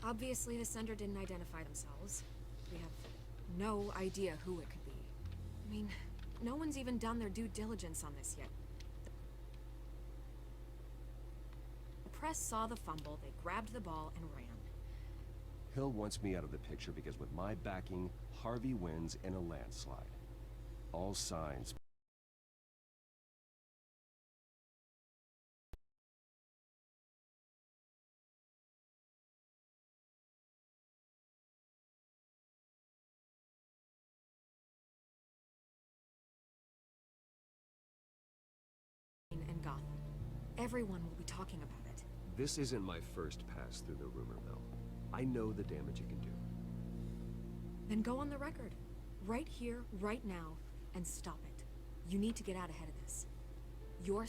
Obviously, the sender didn't identify themselves. We have no idea who it could be. I mean, no one's even done their due diligence on this yet. The press saw the fumble, they grabbed the ball and ran. Hill wants me out of the picture because with my backing, Harvey wins in a landslide. All signs. And Gotham. Everyone will be talking about it. This isn't my first pass through the rumor mill. I know the damage it can do. Then go on the record. Right here, right now, and stop it. You need to get out ahead of this. Your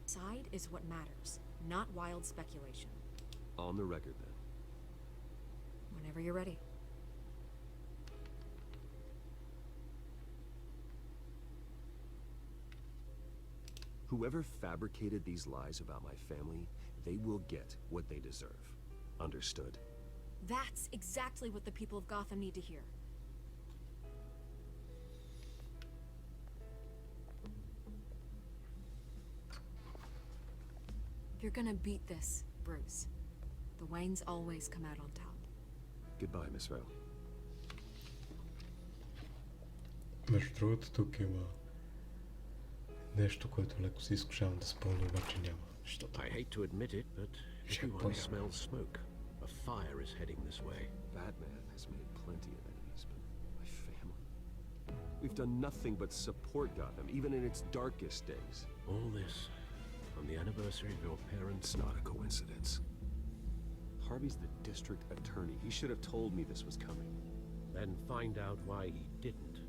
side is what matters, not wild speculation. On the record, then. Whenever you're ready. Whoever fabricated these lies about my family, they will get what they deserve. Understood? That's exactly what the people of Gotham need to hear. You're gonna beat this, Bruce. The Waynes always come out on top. Goodbye, Miss Vale. Между другото, тук има нещо, което леко си изкушавам да спълня, обаче няма. I hate to admit it, but everyone smells smoke. A fire is heading this way. Batman has made plenty of enemies, but my family... We've done nothing but support Gotham, even in its darkest days. All this on the anniversary of your parents' It's not a coincidence. Harvey's the district attorney. He should have told me this was coming. Then find out why he didn't.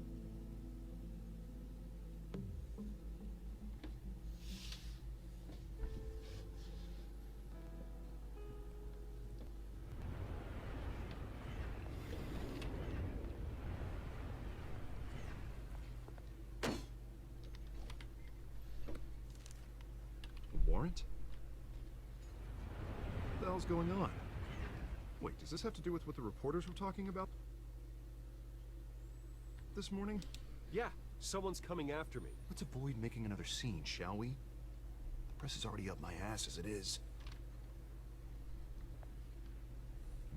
Warrant? What the hell's going on? Wait, does this have to do with what the reporters were talking about this morning? Yeah, someone's coming after me. Let's avoid making another scene, shall we? The press is already up my ass as it is.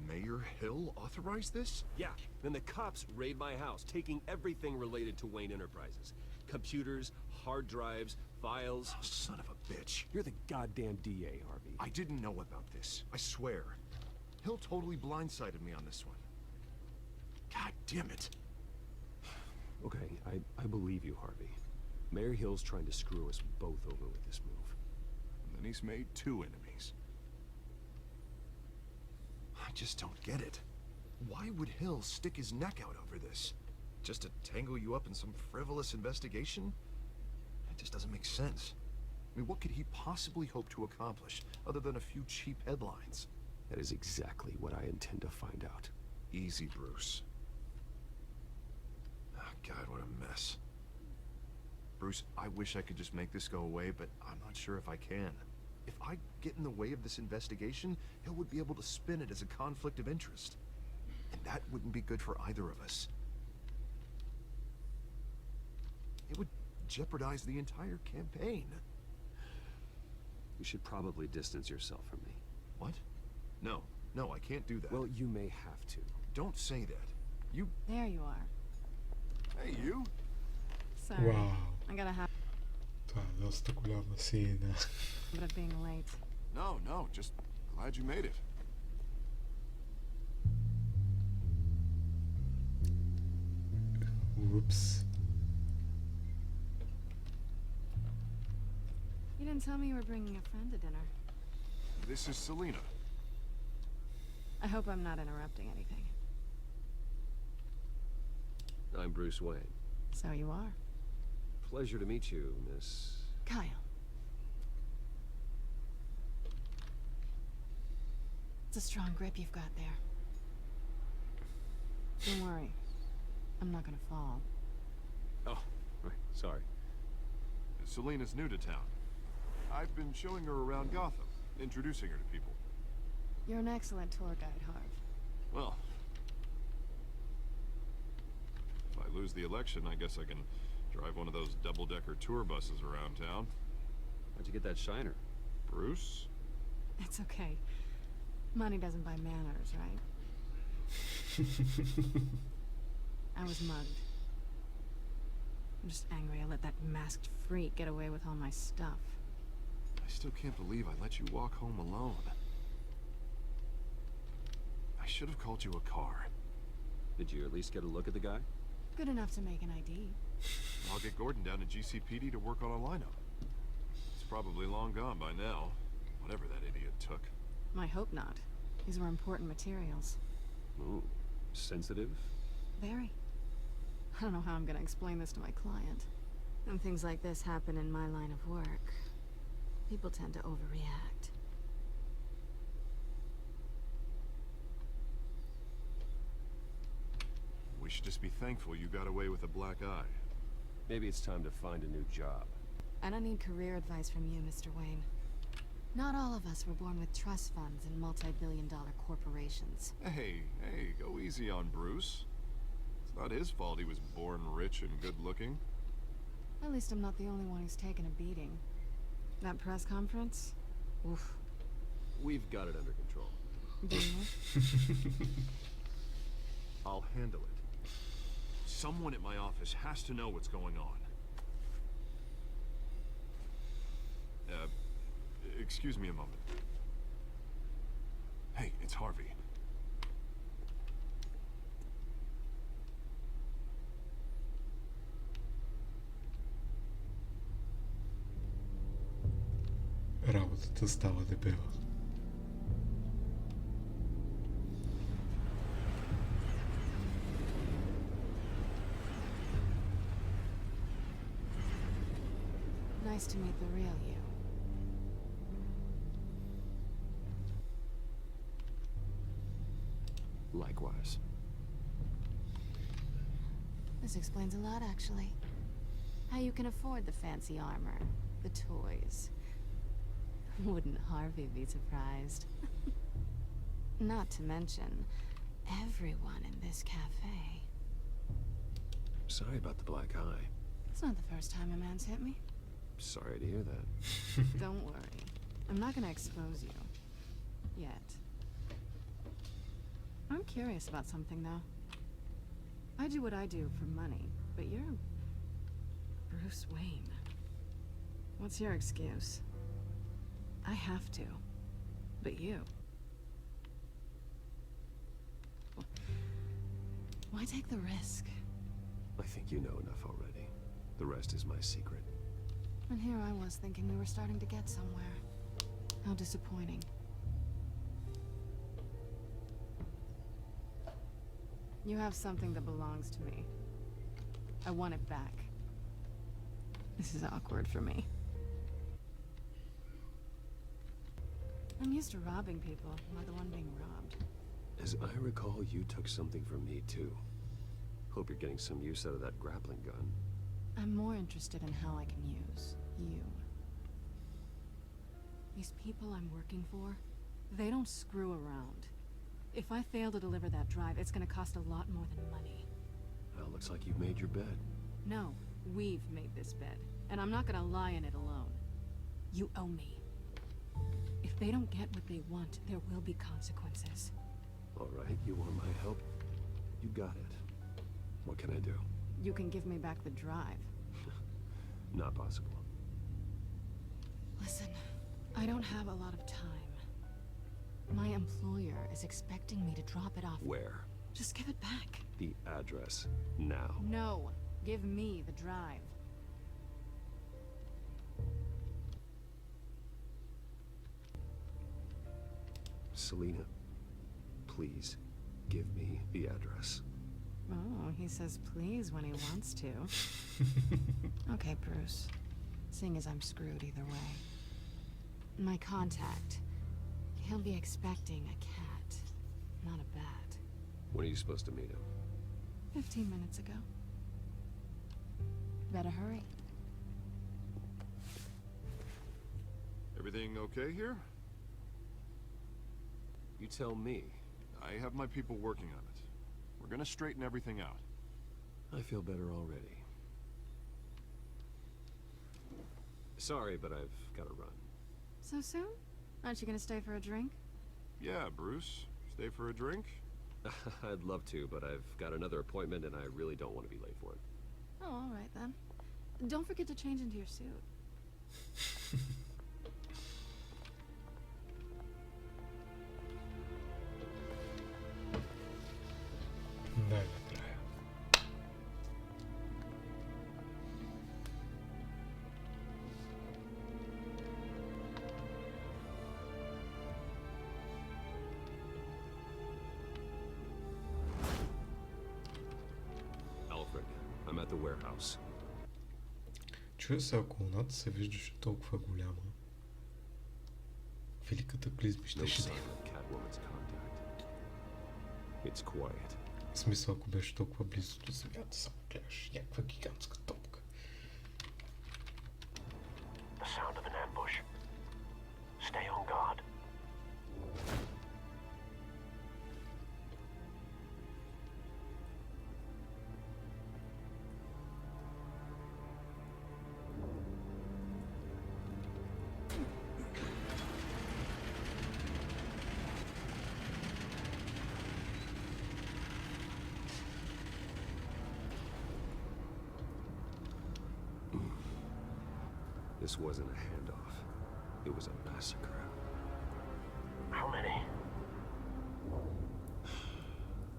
Mayor Hill authorized this? Yeah, then the cops raid my house, taking everything related to Wayne Enterprises. Computers, hard drives, files. Oh, son of a bitch. You're the goddamn DA, Harvey. I didn't know about this. I swear. Hill totally blindsided me on this one. God damn it. Okay, I believe you, Harvey. Mayor Hill's trying to screw us both over with this move. And then he's made 2 enemies. I just don't get it. Why would Hill stick his neck out over this? Just to tangle you up in some frivolous investigation? It just doesn't make sense. I mean, what could he possibly hope to accomplish other than a few cheap headlines? That is exactly what I intend to find out. Easy, Bruce. Oh, God, what a mess. Bruce, I wish I could just make this go away, but I'm not sure if I can. If I get in the way of this investigation, Hill would be able to spin it as a conflict of interest. And that wouldn't be good for either of us. It would jeopardize the entire campaign. You should probably distance yourself from me. What? No, I can't do that. Well, you may have to. Don't say that. You... There you are. Hey, you! Sorry. Wow. I gotta have Това е доста голяма сцена. of being late. No, just glad you made it. Whoops. You didn't tell me you were bringing a friend to dinner. This is Selina. I hope I'm not interrupting anything. I'm Bruce Wayne. So you are. Pleasure to meet you, Miss... Kyle. It's a strong grip you've got there. Don't worry. I'm not gonna fall. Oh, right, sorry. Selina's new to town. I've been showing her around Gotham, introducing her to people. You're an excellent tour guide, Harv. Well, if I lose the election, I guess I can drive one of those double-decker tour buses around town. How'd you get that shiner? Bruce? It's okay. Money doesn't buy manners, right? I was mugged. I'm just angry I let that masked freak get away with all my stuff. I still can't believe I let you walk home alone. I should have called you a car. Did you at least get a look at the guy? Good enough to make an ID. I'll get Gordon down to GCPD to work on a lineup. It's probably long gone by now. Whatever that idiot took. I hope not. These were important materials. Ooh, sensitive? Very. I don't know how I'm gonna explain this to my client. When things like this happen in my line of work, people tend to overreact. We should just be thankful you got away with a black eye. Maybe it's time to find a new job. I don't need career advice from you, Mr. Wayne. Not all of us were born with trust funds and multi-billion-dollar corporations. Hey, go easy on Bruce. It's not his fault he was born rich and good-looking. At least I'm not the only one who's taken a beating. That press conference? Oof. We've got it under control. Do you? I'll handle it. Someone at my office has to know what's going on. Excuse me a moment. Hey, it's Harvey. Работата става дебела. Nice to meet the real you. Likewise. This explains a lot, actually. How you can afford the fancy armor, the toys. Wouldn't Harvey be surprised? Not to mention, everyone in this cafe. Sorry about the black eye. It's not the first time a man's hit me. Sorry to hear that. Don't worry. I'm not gonna expose you. Yet. I'm curious about something, though. I do what I do for money, but you're Bruce Wayne. What's your excuse? I have to. But you? Why take the risk? I think you know enough already. The rest is my secret. And here I was thinking we were starting to get somewhere. How disappointing. You have something that belongs to me. I want it back. This is awkward for me. I'm used to robbing people, not the one being robbed. As I recall, you took something from me, too. Hope you're getting some use out of that grappling gun. I'm more interested in how I can use you. These people I'm working for, they don't screw around. If I fail to deliver that drive, it's gonna cost a lot more than money. Well, looks like you've made your bed. No, we've made this bed, and I'm not gonna lie in it alone. You owe me. If they don't get what they want, there will be consequences. All right, you want my help? You got it. What can I do? You can give me back the drive. Not possible. Listen, I don't have a lot of time. My employer is expecting me to drop it off. Where? Just give it back. The address. Now. No, give me the drive. Selina, please give me the address. Oh, he says please when he wants to. Okay, Bruce. Seeing as I'm screwed either way. My contact. He'll be expecting a cat, not a bat. When are you supposed to meet him? 15 minutes ago. Better hurry. Everything okay here? You tell me. I have my people working on it. We're gonna straighten everything out. I feel better already. Sorry, but I've gotta run. So soon? Aren't you gonna stay for a drink? Yeah, Bruce. Stay for a drink? I'd love to, but I've got another appointment and I really don't want to be late for it. Oh, all right then. Don't forget to change into your suit. Най-накрая. house. Чуя се, ако луната се виждаше толкова голяма, великата клизма No щеше да sign има. of Catwoman's contact. It's quiet. В смисъл, ако беше толкова близо до земята, само гледаш някаква гигантска топка. The sound of an ambush. Stay on guard. This wasn't a handoff. It was a massacre. How many?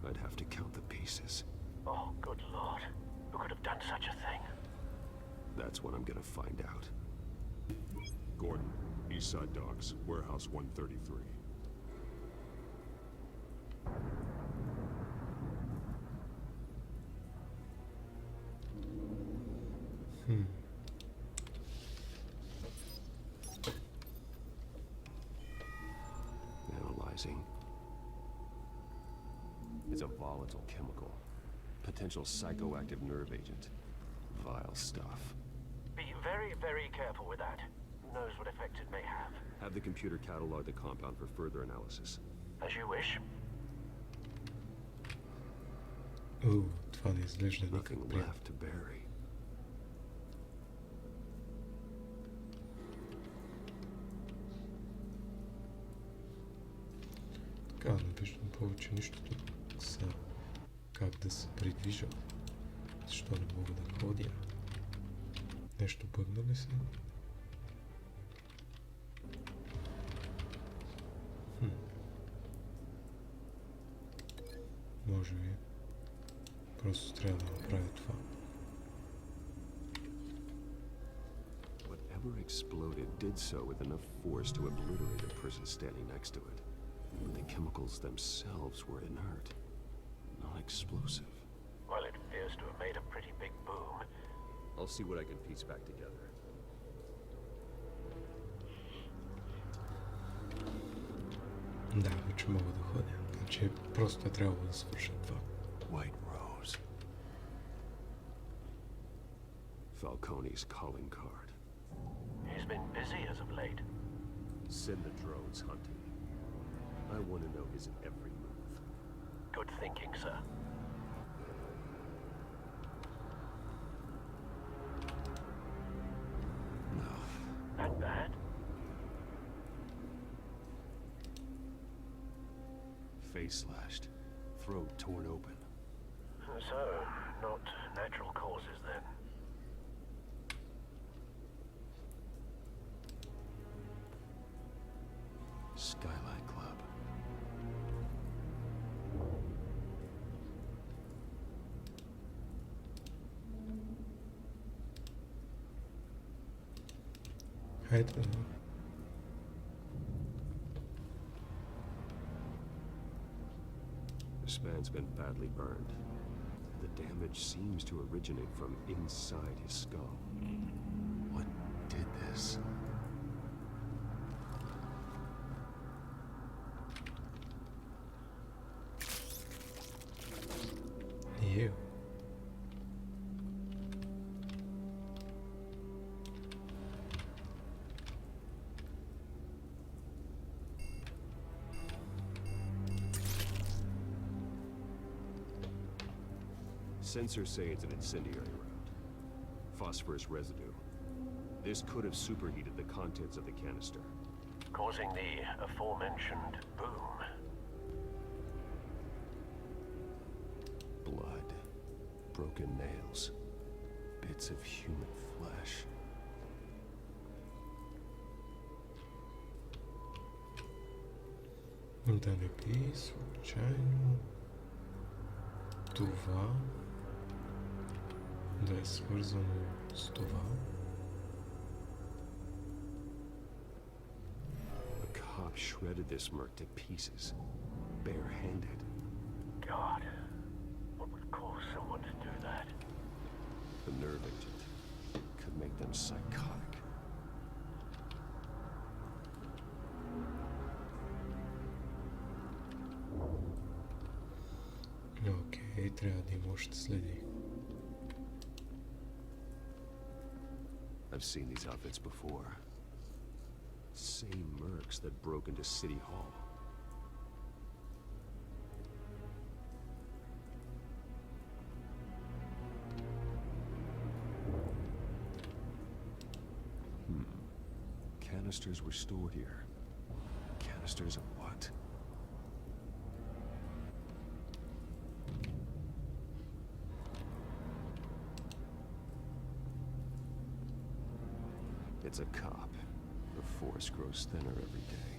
I'd have to count the pieces. Oh, good lord. Who could have done such a thing? That's what I'm gonna find out. Gordon, Eastside Docks, Warehouse 133. Analyzing. It's a volatile chemical. Potential psychoactive nerve agent. Vile stuff. Be very, very careful with that. Who knows what effect it may have. Have the computer catalog the compound for further analysis. As you wish. Това не изглежда никак Nothing приятно. left to bury. Така, не виждам повече нищо тук са как да се придвижа. Защо не мога да ходя? Нещо бъгна ли се? Може би просто трябва да направя това. Whatever exploded did so with enough force to obliterate a person standing next to it. But the chemicals themselves were inert, not explosive. Well, it appears to have made a pretty big boom. I'll see what I can piece back together. Да, вече мога да ходя. Значи просто е трябвало да свърша това. White Rose. Falcone's calling card. He's been busy as of late. Send the drones hunting. I want to know his every move. Good thinking, sir. No. That bad? Face slashed. Throat torn open. So, not natural causes then. Skylight Club. Хайде, да. This man's been badly burned. The damage seems to originate from inside his skull. What did this? Ew. Sensors say it's an incendiary round. Phosphorus residue. This could have superheated the contents of the canister. Causing the aforementioned boom. Blood. Broken nails. Bits of human flesh. Да не би случайно това да е свързано с това. A cop shredded this merc to pieces. Barehanded. God, what would cause someone to do that? a nerve agent. Could make them psychotic. Окей, трябва да има още следи. I've seen these outfits before. Same mercs that broke into City Hall. Canisters were stored here. Canisters of what? It's a cop. The force grows thinner every day.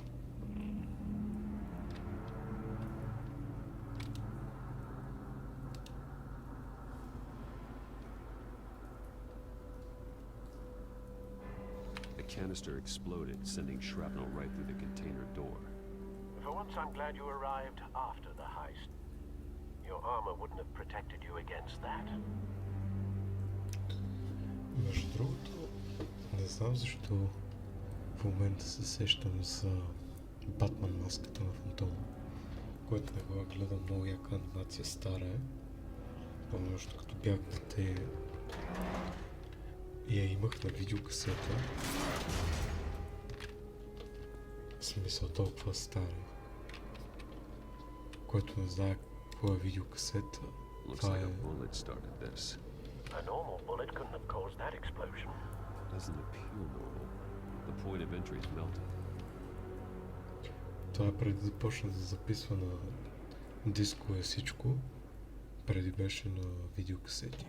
The canister exploded, sending shrapnel right through the container door. For once, I'm glad you arrived after the heist. Your armor wouldn't have protected you against that. Между другото, не знам защо в момента се сещам за Батман маската на Фантома, който не го гледам, много яка анимация, стара е. Помня още като бях дете и я имах на видеокасета. В смисъл толкова стара. Който не знае какво е видеокасета, това е... A normal bullet couldn't have caused that explosion. Doesn't appear normal. The point of entry is melted. Това е преди да почне да записва на дискове всичко, преди беше на видеокасети.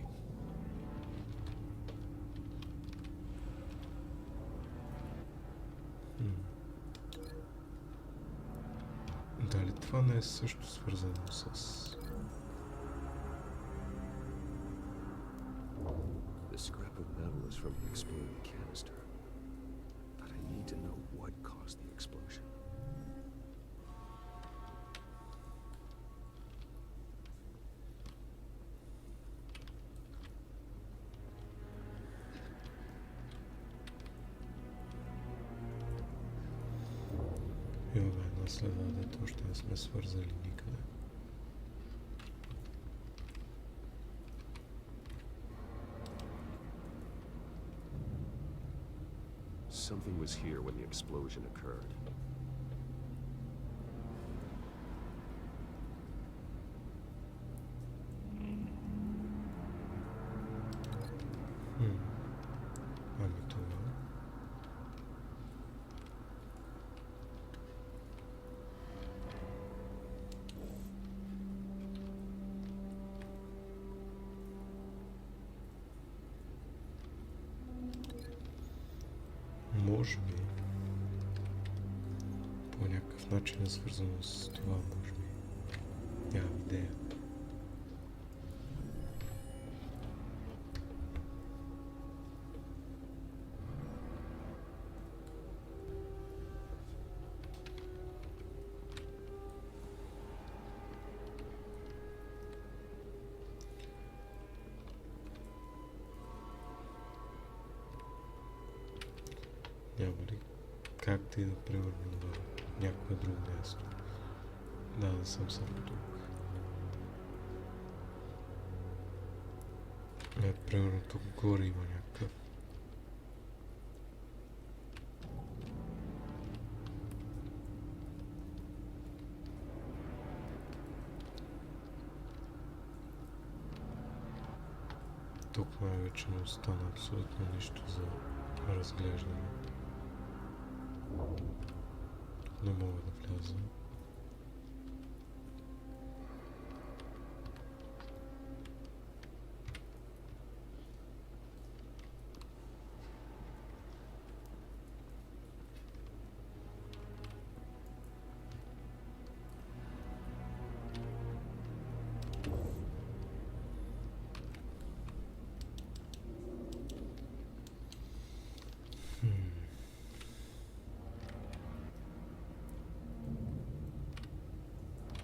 Дали това не е също свързано с... The scrap of metal is from the exploded canister. But I need to know what caused the explosion. Имаме една следа, дето още не сме свързали никъде. Something was here when the explosion occurred. Ами това... Може би по някакъв начин е свързано с това, може би. Нямам идея. Няма ли как ти да примерно на някое друго място? Да съм само тук. Примерно тук горе има някакъв. Тук най-вече не остана абсолютно нищо за разглеждане. Не мога да вляза.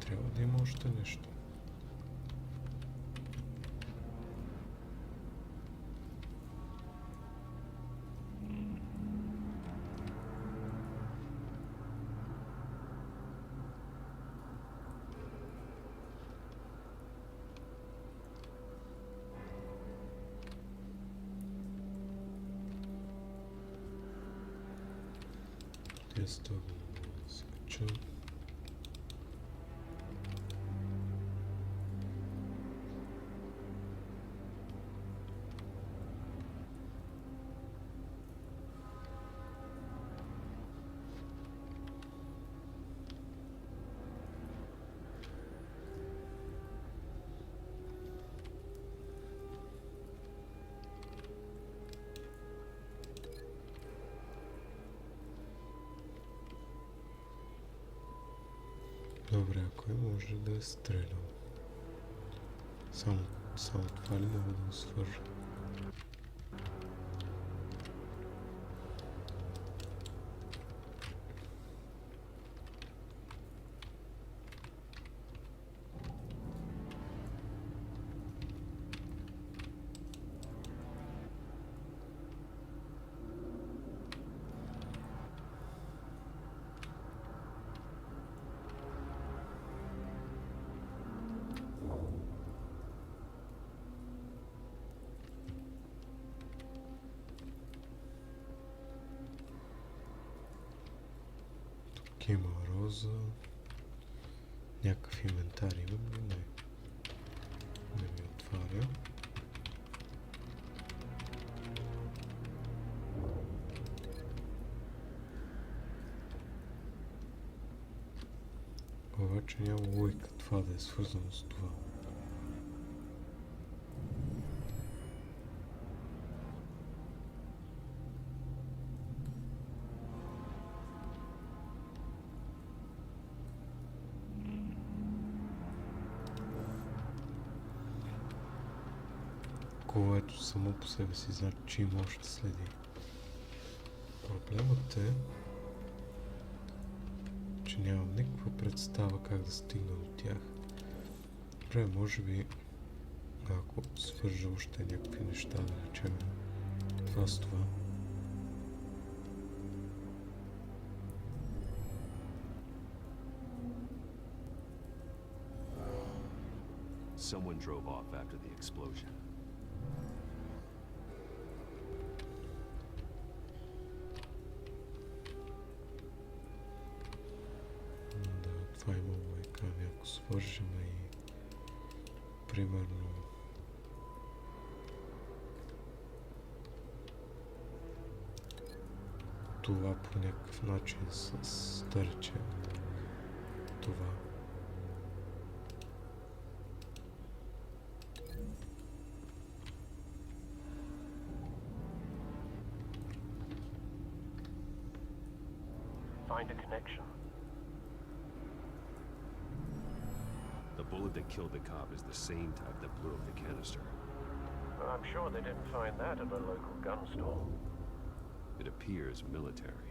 Трябва да има още нещо. Без това се кача. Добре, кой може да е стрелял? Само това ли мога да го свържа? Тук има роза. Някакъв инвентар имам, но не ми отваря. Обаче няма логика това да е свързано с това. Което само по себе си значи, че има още следи. Проблемът е, че нямам никаква представа как да стигна до тях. Добре, може би, ако свържа още някакви неща, да речем това с това. Someone drove off after the explosion. Да, това има лойка, ако свържем и примерно това по някакъв начин с, да речем, това. Find a connection. The bullet that killed the cop is the same type that blew up the canister. I'm sure they didn't find that at a local gun store. It appears military.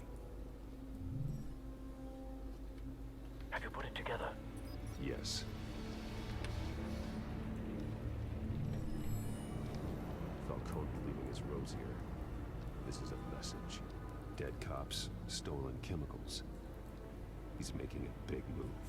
Have you put it together? Yes. Falcone leaving his rosier. This is a message. Dead cops, stolen chemicals. He's making a big move.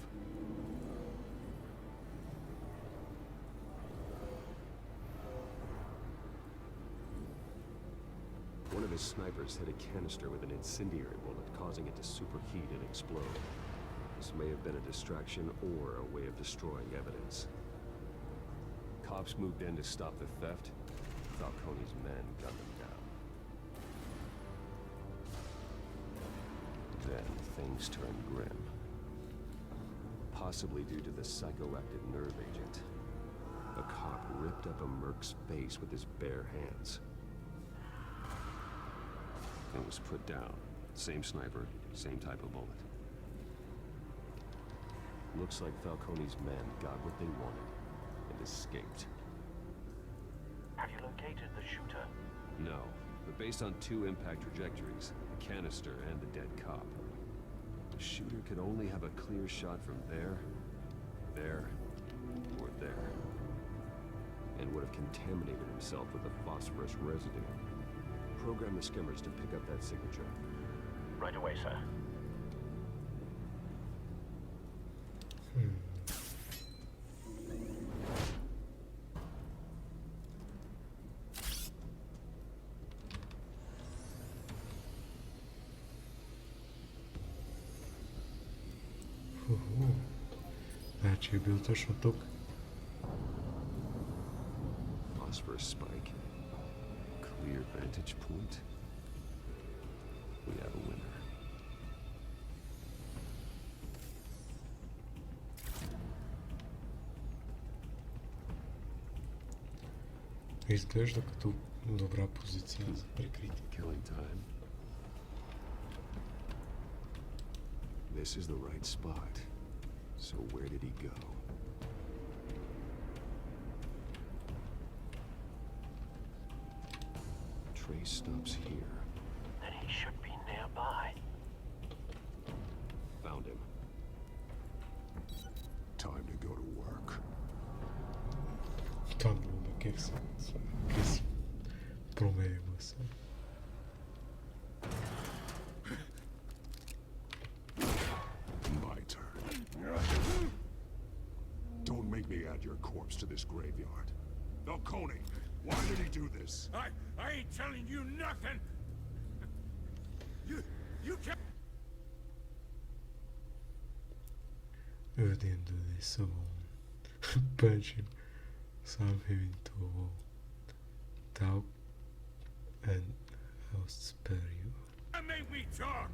One of his snipers hit a canister with an incendiary bullet, causing it to superheat and explode. This may have been a distraction or a way of destroying evidence. Cops moved in to stop the theft. Falcone's men gunned them down. Then things turned grim. Possibly due to the psychoactive nerve agent. A cop ripped up a merc's face with his bare hands. It was put down. Same sniper, same type of bullet. Looks like Falcone's men got what they wanted and escaped. Have you located the shooter? No, but based on two impact trajectories, the canister and the dead cop, the shooter could only have a clear shot from there, or there, and would have contaminated himself with the phosphorus residue. Program the skimmers to pick up that signature. Right away, sir. Значи е бил точно тук. Phosphorus spike. Clear vantage point. We have a winner. Изглежда като добра позиция за прикритие. Killing time. This is the right spot. So where did he go? Trace stops here. Then he should be nearby. Found him. Time to go to work. Това много ме кефса. Крис промени гласа. My turn. Don't make me add your corpse to this graveyard. Falcone, why did he do this? I ain't telling you nothing. You can't. Within this alone. Punch him. Slam him into a wall. Talk and I'll spare you. Make me talk.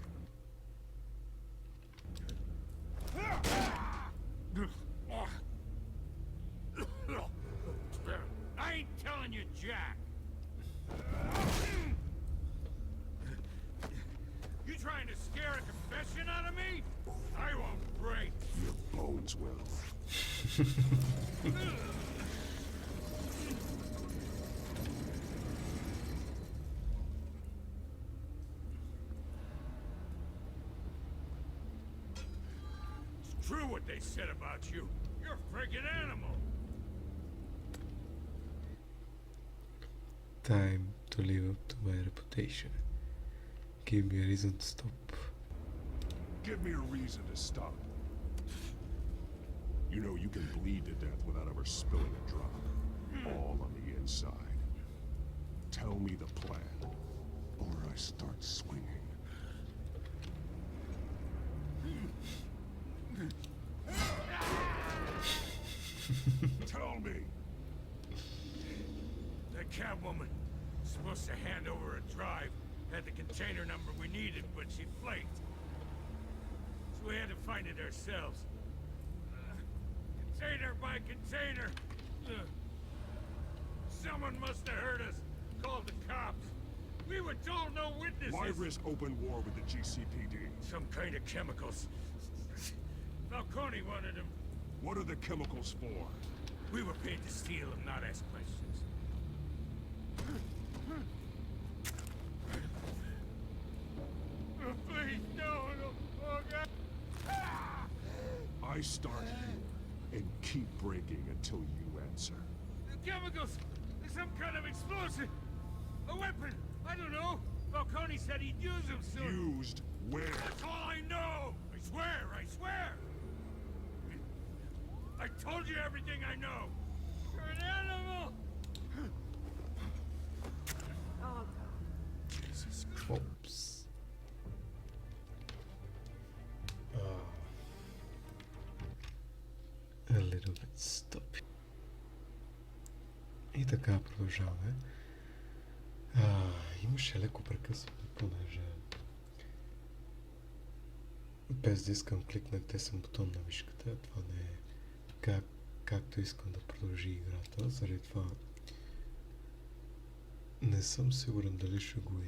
I ain't telling you, Jack. You trying to scare a confession out of me? I won't break. Your bones will. It's true what they said about you. You're a friggin' animal. Time to live up to my reputation. Give me a reason to stop. Give me a reason to stop. You know you can bleed to death without ever spilling a drop. All on the inside. Tell me the plan, or I start swinging. Tell me. That Catwoman was supposed to hand over a drive, had the container number we needed, but she flaked. So we had to find it ourselves. Container by container. Someone must have heard us. Called the cops. We were told no witnesses. Why risk open war with the GCPD? Some kind of chemicals. Falcone wanted them. What are the chemicals for? We were paid to steal them, not ask questions. Please, no. Oh, God. I start here and keep breaking until you answer. The chemicals! Some kind of explosive! A weapon! I don't know! Falcone said he'd use them soon! Used where? That's all I know! I swear! I swear! I told you everything I know! You're an animal! Oh, Jesus Christ. A little bit stop. И така продължаваме. Имаше леко прекъсване, понеже без да искам кликнах тесен бутон на мишката. Това не е както искам да продължи играта. Заради това не съм сигурен дали ще го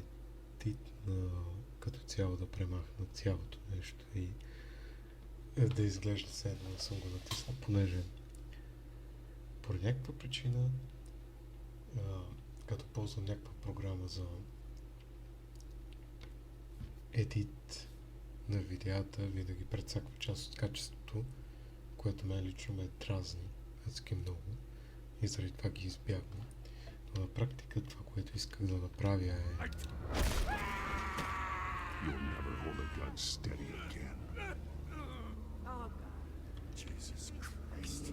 едитна като цяло, да премахна цялото нещо и да изглежда все едно да съм го натиснал, понеже по някаква причина като ползвам някаква програма за едит на видеята, винаги прецаква част от качеството, което мен лично ме дразни адски много и заради това ги избягвам. Но на практика това, което исках да направя е... You'll never hold a gun steady again. oh God. Jesus Christ.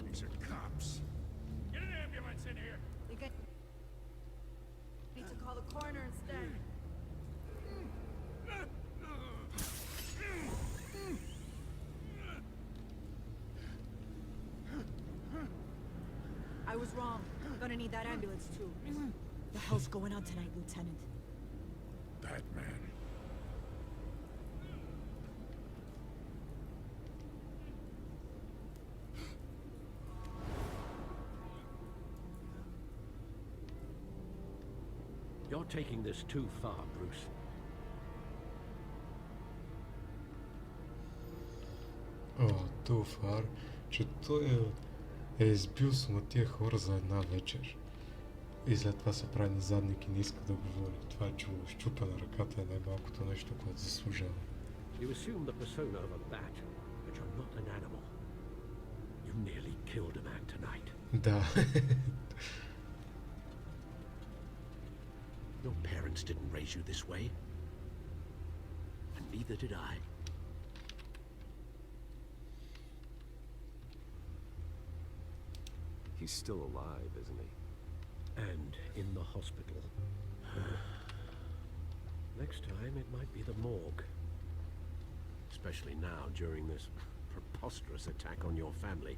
These are cops. Get an ambulance in here! You get... need to call the coroner instead. I was wrong. Gonna need that ambulance too. The hell's going on tonight, Lieutenant? Batman. You're taking this too far, Bruce. Туфар, че той е избил само тия хора за една вечер. И след това се прави на задник и не иска да говори. Това, че му щупа на ръката е най-малкото нещо, което заслужава. You assume the persona of a bat, but you're not an animal. You nearly killed a man tonight. Да. Your parents didn't raise you this way. And neither did I. He's still alive, isn't he? And in the hospital. Next time, it might be the morgue. Especially now, during this preposterous attack on your family.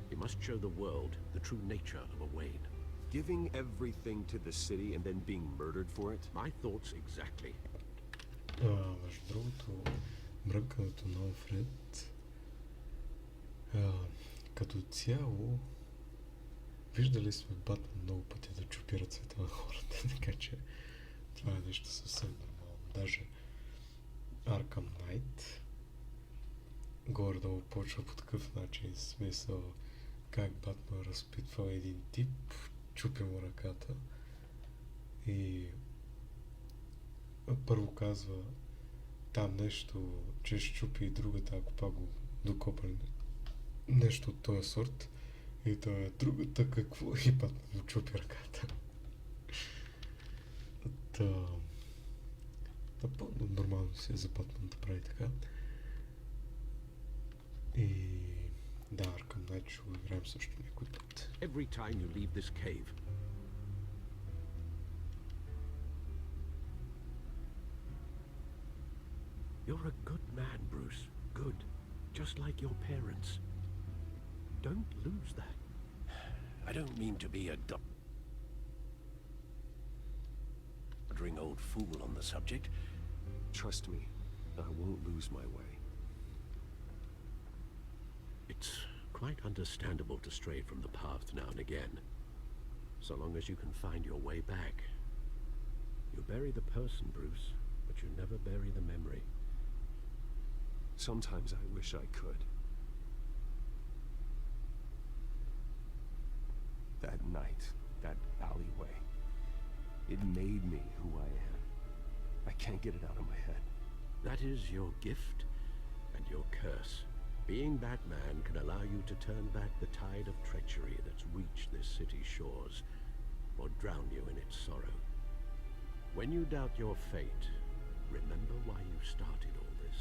You must show the world the true nature of a Wayne. Giving everything to the city and then being murdered for it? My thoughts exactly. Между другото, мрънкането на Алфред, като цяло, виждали сме Батман много пъти да чупи ръцете на хората, така че това е нещо съвсем нормално. Даже Arkham Knight горе-долу почва по такъв начин, в смисъл как Батман разпитва един тип, чупи му ръката и първо казва там нещо, че ще чупи и другата, ако пак го докопане. Нещо от този сорт. И това е другата какво и Батман му чупи ръката. Напълно нормално си е за Батман да прави така. И да, Arkham Knight ще го играем също някой път. Every time you leave this cave, you're a good man, Bruce. Good. Just like your parents. Don't lose that. I don't mean to be a doddering old fool on the subject. Trust me, I won't lose my way. It's quite understandable to stray from the path now and again, so long as you can find your way back. You bury the person, Bruce, but you never bury the memory. Sometimes I wish I could. That night, that alleyway, it made me who I am. I can't get it out of my head. That is your gift and your curse. Being Batman can allow you to turn back the tide of treachery that's reached this city's shores, or drown you in its sorrow. When you doubt your fate, remember why you started all this.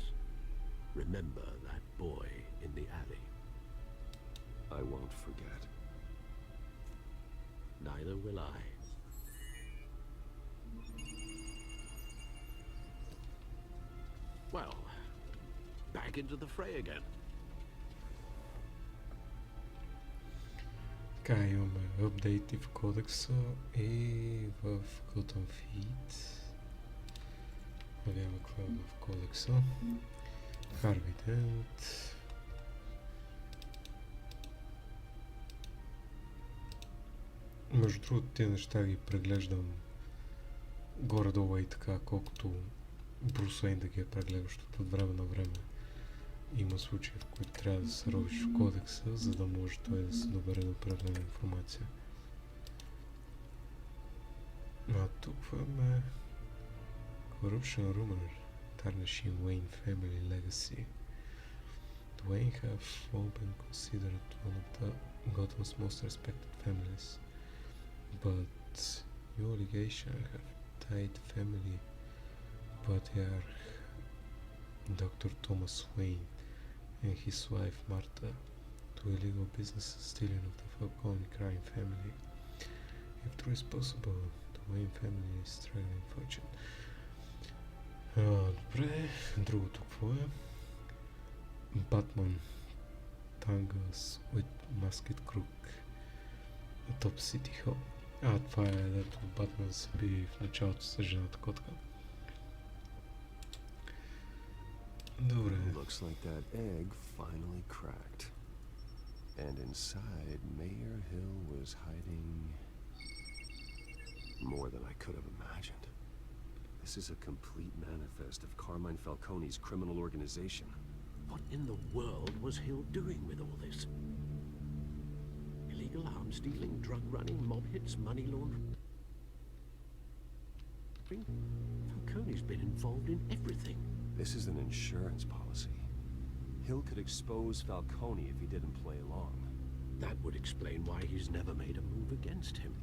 Remember that boy in the alley. I won't forget. Neither will I. Well, back into the fray again. Така, имаме апдейти в кодекса и в Gotham Feed. Видяме какво е в кодекса. Харви Дент. Между другото, тези неща ги преглеждам горе-долу и така, колкото Брус Уейн да ги е прегледал, защото от време на време има случаи, в които трябва да се ровиш в кодекса, за да може той да се добере до определена информация. А тук имаме Corruption Rumor tarnishing Wayne family legacy. The Wayne have long been considered one of the Gotham's most respected families, but new allegations have tied family patriarch Dr. Thomas Wayne and his wife Martha to illegal business stealing of the Falcone crime family. If true is possible, the Wayne family is struggling fortune. Добре, другото какво е? Batman tangles with masked crook. Топ Сити Хол. Това е дето Батман се би в началото с жената котка. Добре. Looks like that egg finally cracked. And inside, Mayor Hill was hiding more than I could have imagined. This is a complete manifest of Carmine Falcone's criminal organization. What in the world was Hill doing with all this? Illegal arms dealing, drug running, mob hits, money laundering? Falcone's been involved in everything. This is an insurance policy. Hill could expose Falcone if he didn't play along. That would explain why he's never made a move against him.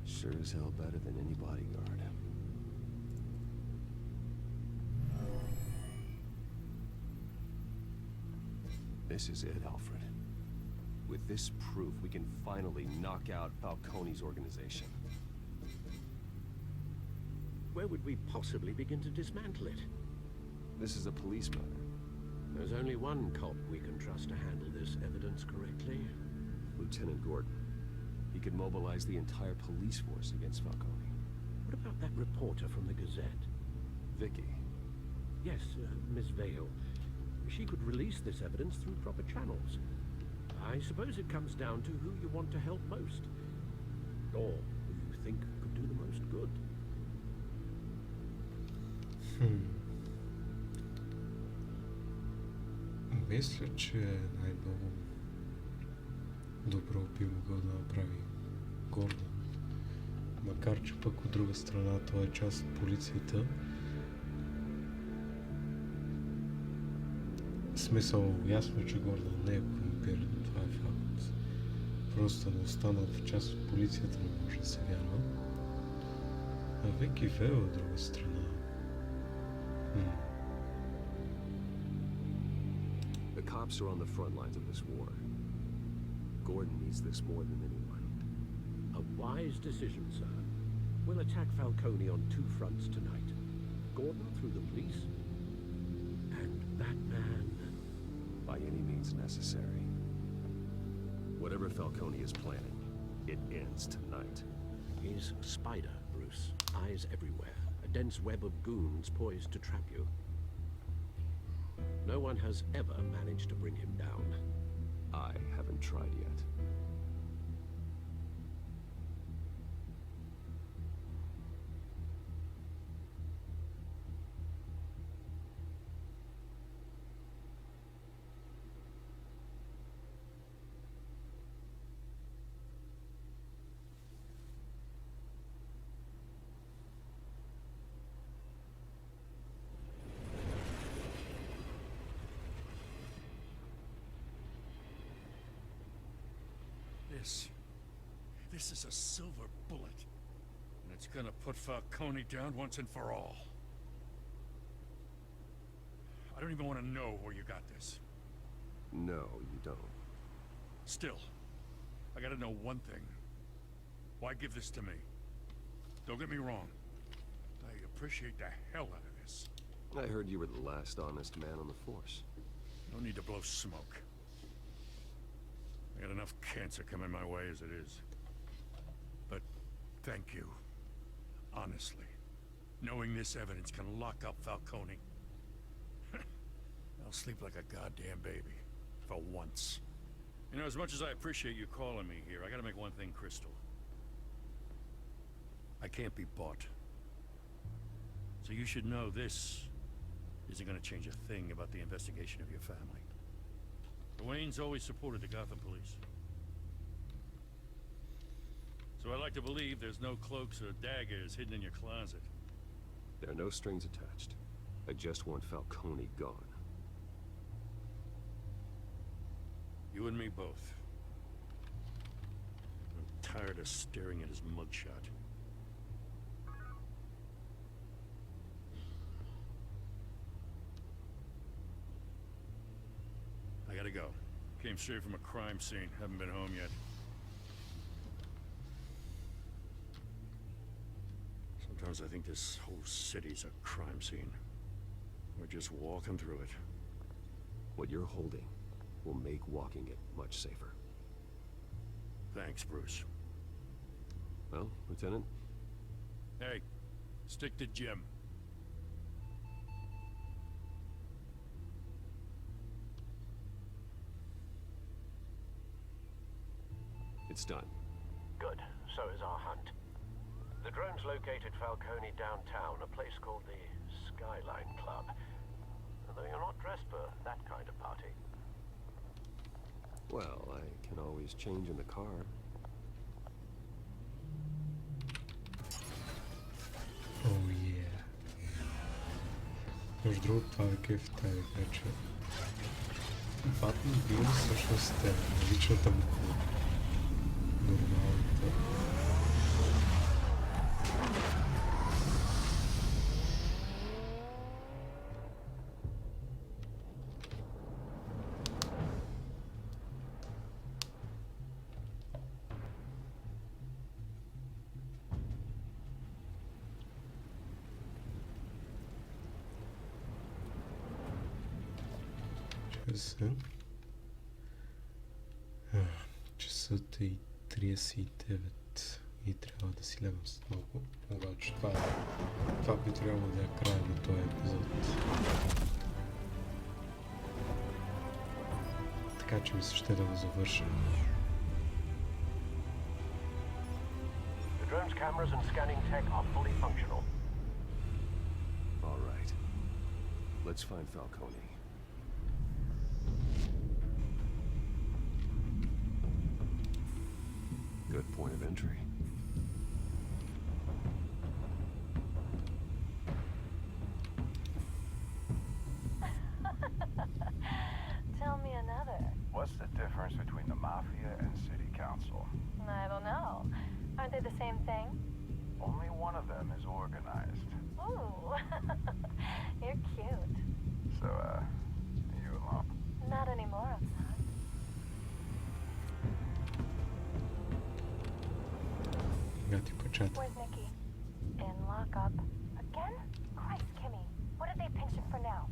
Sure as hell better than any bodyguard. This is it, Alfred. With this proof, we can finally knock out Falcone's organization. Where would we possibly begin to dismantle it? This is a police matter. There's only one cop we can trust to handle this evidence correctly. Lieutenant Gordon. He could mobilize the entire police force against Falcone. What about that reporter from the Gazette? Vicky. Yes, Miss Vale. She could release this evidence through proper channels. I suppose it comes down to who you want to help most. Or who you think could do the most good. Мисля, че най-много добро би могъл да направи Гордон. Макар, че пък от друга страна той е част от полицията. Смисъл, ясно, че Гордон не е корумпиран, това е факт. Просто да останат в част от полицията не може да се вярва. А Вики Вел от друга страна. The cops are on the front lines of this war. Gordon needs this more than anyone. A wise decision, sir. We'll attack Falcone on two fronts tonight. Gordon through the police, and Batman... By any means necessary. Whatever Falcone is planning, it ends tonight. He's a spider, Bruce. Eyes everywhere. A dense web of goons poised to trap you. No one has ever managed to bring him down. I haven't tried yet. This is a silver bullet. And it's gonna put Falcone down once and for all. I don't even want to know where you got this. No, you don't. Still, I gotta know one thing. Why give this to me? Don't get me wrong. I appreciate the hell out of this. I heard you were the last honest man on the force. No need to blow smoke. I got enough cancer coming my way as it is. But thank you. Honestly. Knowing this evidence can lock up Falcone. I'll sleep like a goddamn baby. For once. You know, as much as I appreciate you calling me here, I gotta make one thing crystal. I can't be bought. So you should know this isn't gonna change a thing about the investigation of your family. Wayne's always supported the Gotham police. So I like to believe there's no cloaks or daggers hidden in your closet. There are no strings attached. I just want Falcone gone. You and me both. I'm tired of staring at his mugshot. I gotta go. Came straight from a crime scene. Haven't been home yet. Sometimes I think this whole city's a crime scene. We're just walking through it. What you're holding will make walking it much safer. Thanks, Bruce. Well, Lieutenant? Hey, stick to Jim. It's done. Good. So is our hunt. The drones located Falcone downtown, a place called the Skyline Club. Though you're not dressed for that kind of party. Well, I can always change in the car. Oh yeah. Между другото, това е кеф тази игра, че Батън бил всъщност личната му кола. Нормалната. Часът е 39 и трябва да си левам след малко. Обаче това би трябвало да е края на този епизод. Така че ми се ще да го завърша. The drone's cameras and scanning tech are fully functional. All right. Let's find Falcone. Good point of entry. Tell me another. What's the difference between the Mafia and City Council? I don't know. Aren't they the same thing? Only one of them is organized. Ooh. You're cute. So, you alone? Not anymore, I'm not. Where's Nikki? In lockup. Again? Christ, Kimmy. What did they pinch him for now?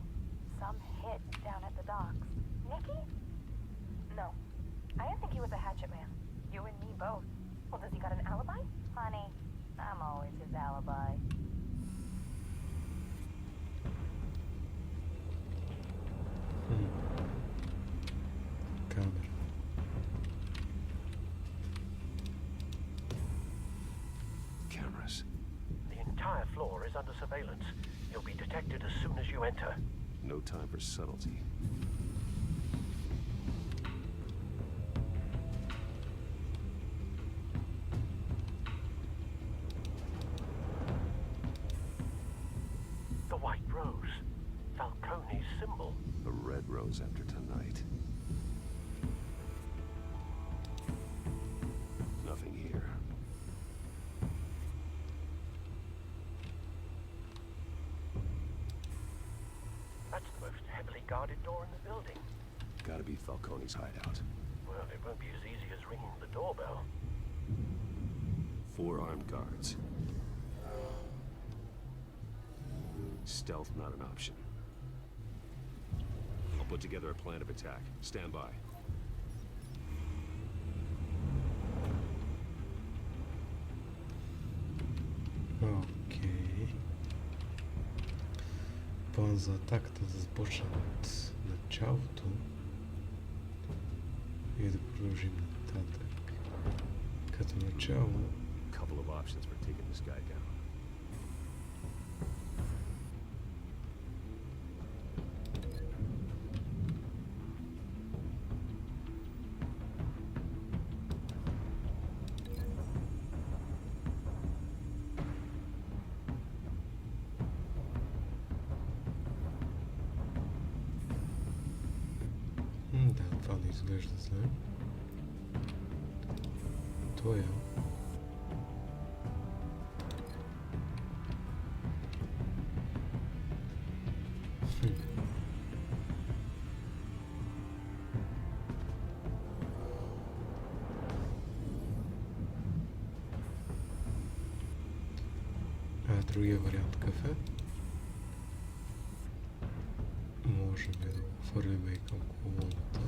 Some hit down at the docks. Nikki? No. I didn't think he was a hatchet man. You and me both. Well, does he got an alibi? Honey, I'm always his alibi. Камера. Cameras. The entire floor is under surveillance. You'll be detected as soon as you enter. No time for subtlety. The white rose. Falcone's symbol. A red rose after tonight. Nothing here. That's the most heavily guarded door in the building. Gotta be Falcone's hideout. Well, it won't be as easy as ringing the doorbell. 4 armed guards. Stealth not an option. I'll put together a plan of attack. Stand by. Окей. План за атаката да започне от началото и да продължим нататък. Като начало... Couple of options for taking this guy down. Да, това не изглежда зле. Той е. Другия вариант какъв е? Можем да го хвърлим и към колоната.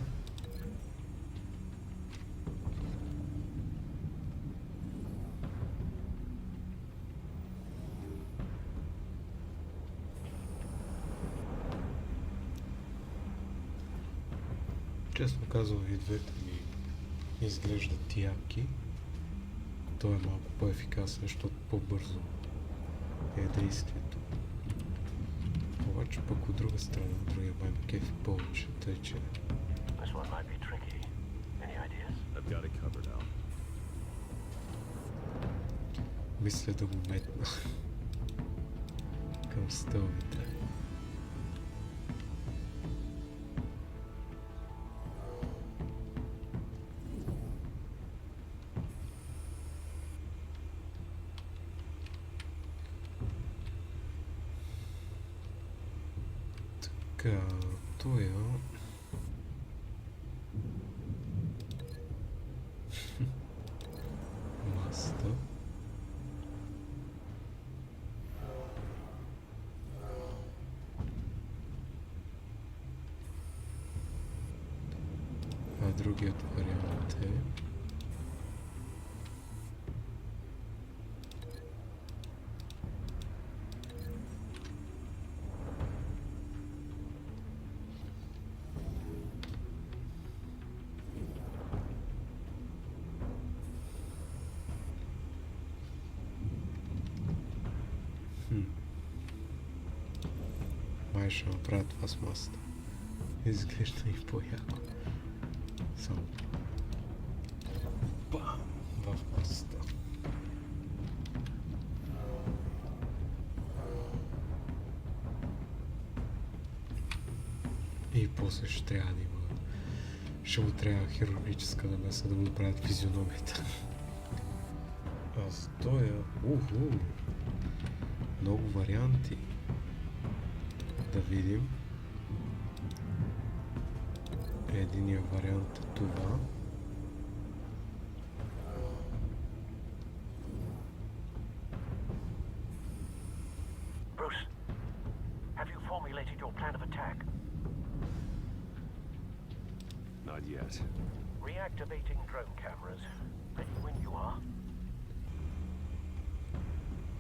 Честно казвам, и двете ми изглеждат яки. Той е малко по-ефикасен, защото по-бързо е действието. Обаче пък от друга страна, другия май ме кефи повече, тъй че... This one might be tricky. Any ideas? I've got it covered, Al. Мисля да го метна към стълбите. Така, той е... Маста. А другият вариант е... Май ще направя това с масата. Изглежда и по-яко. Само бам в масата. И после ще трябва да има... Ще му трябва хирургическа намеса да му направят физиономията. А стоя... Уху! Много варианти. Да видим. Единият вариант е това. Bruce, have you formulated your plan of attack? Not yet. Reactivating drone cameras. Ready when you are.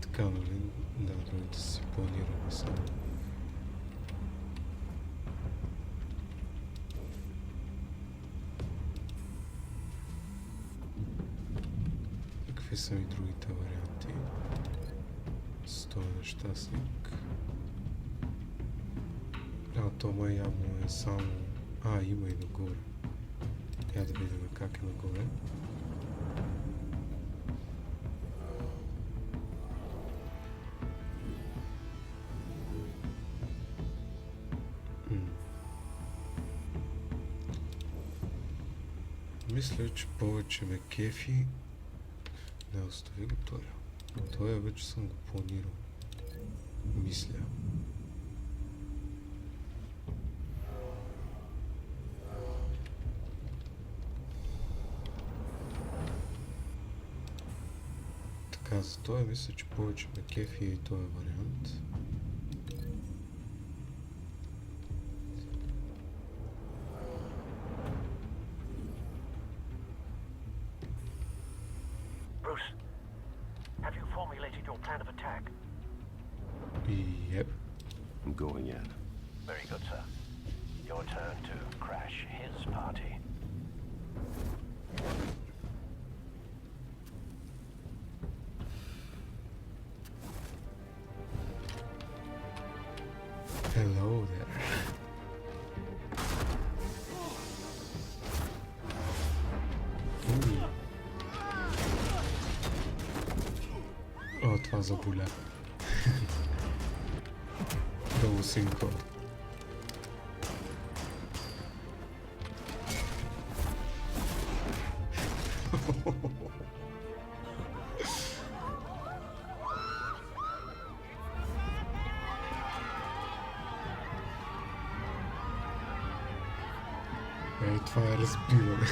Така, нали? Да, другите си планираме само. Какви са и другите варианти? Стоя нещастник. А, то май явно е само... А, има и нагоре. Я да видим как е нагоре. Мисля, че повече ме кефи. Не, остави го той. Той вече съм го планирал. Мисля. Така, за това мисля, че повече ме кефи и този вариант. Yep. I'm going in. Very good, sir. Your turn to crash his party. Hello there. О, това заболя. Долу синхрон. Това е разбиване.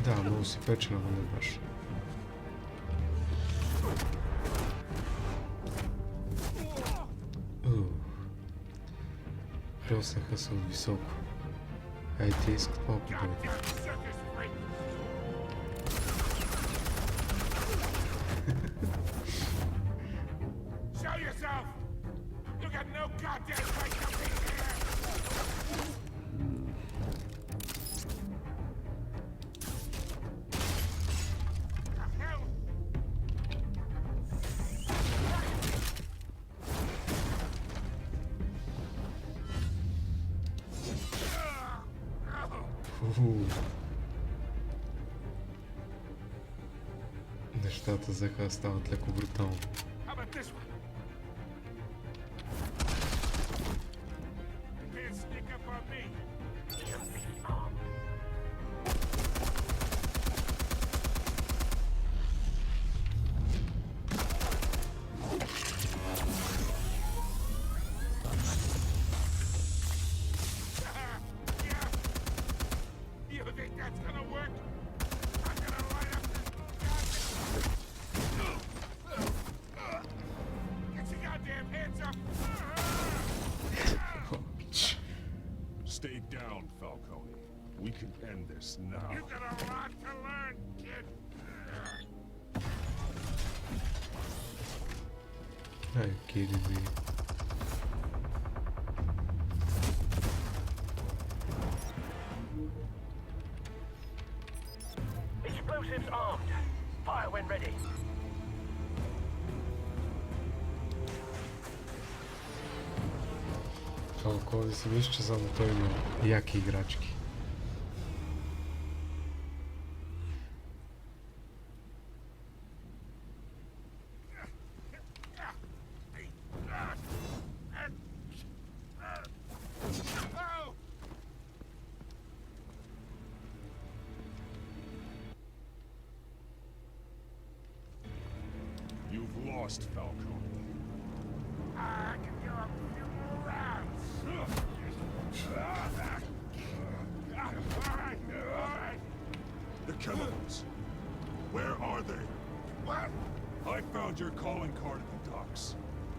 Да, много си пече на веднъж. троснаха са високо. Ай, те искат малко да... Show yourself! You got no goddamn right to be here! The hell? Нещата заха стават леко брутално. How about this one? You can't sneak up on me. Yeah. You think that's gonna work? I'm gonna light up this goddamn... Get your goddamn hands up! Stay down, Falcone. We can end this now. You got a lot to learn, kid. Ai, querido. Explosives armed. Fire when ready. Falcone си мисля, че само той има яки играчки. You've lost, Falcone. I can go a few more rounds. All right. The chemicals. Where are they? What? I found your calling card at the docks.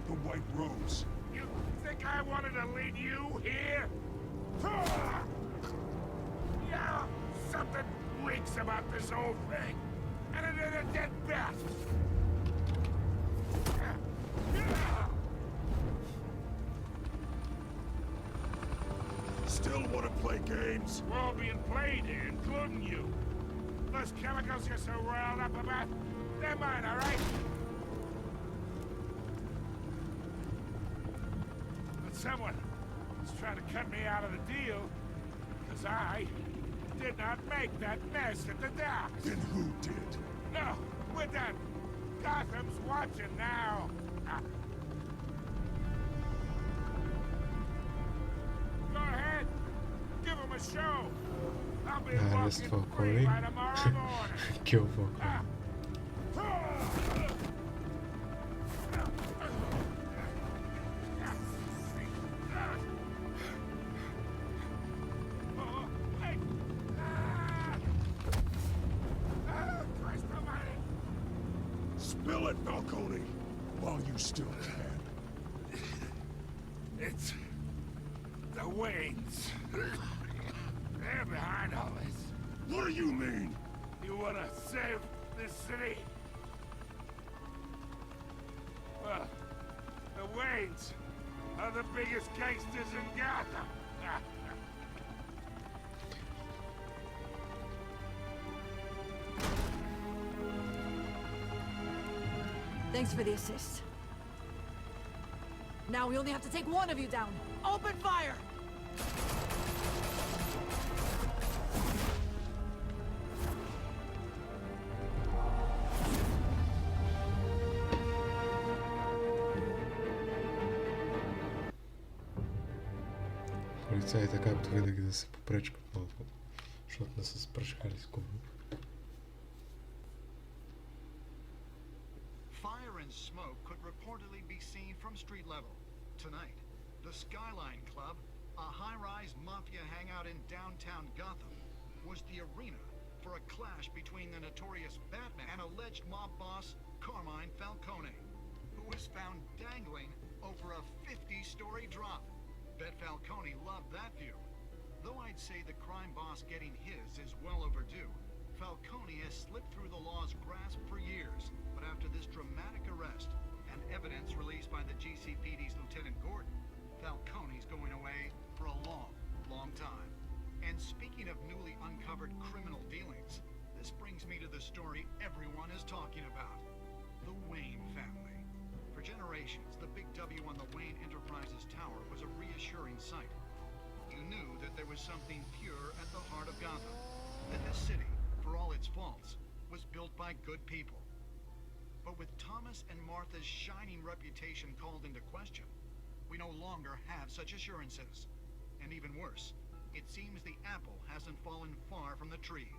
The White Rose. You think I wanted to lead you here? Yeah, something reeks about this whole thing. And it is a dead bat. Still want to play games? We're all being played here, including you. Those chemicals you're so riled up about, they're mine, all right? But someone is trying to cut me out of the deal, because I did not make that mess at the docks. Then who did? No, we're done. Gotham's watching now. Go ahead. Give him a show. I'll be Arrest walking free Falcone. by tomorrow morning. Kill Falcone. Spill it, Falcone, while you still can. It's the Waynes. They're behind all this. What do you mean? You want to save this city? Well, the Waynes are the biggest gangsters in Gotham. Thanks for the assist. Now we only have to take one of you down. Open fire! Полицаите, както винаги, да се попречкат много, защото не са спръчкали с куби. Fire and smoke could reportedly be seen from street level. Tonight, the Skyline Club, a high-rise mafia hangout in downtown Gotham, was the arena for a clash between the notorious Batman and alleged mob boss Carmine Falcone, who was found dangling over a 50-story drop. bet Falcone loved that view. Though I'd say the crime boss getting his is well overdue, Falcone has slipped through the law's grasp for years, but after this dramatic arrest and evidence released by the GCPD's Lieutenant Gordon, Falcone's going away for a long, long time. And speaking of newly uncovered criminal dealings, this brings me to the story everyone is talking about. The Wayne family. For generations, the big W on the Wayne Enterprises Tower was a reassuring sight. You knew that there was something pure at the heart of Gotham, that this city, for all its faults, was built by good people. But with Thomas and Martha's shining reputation called into question, we no longer have such assurances. And even worse, it seems the apple hasn't fallen far from the tree.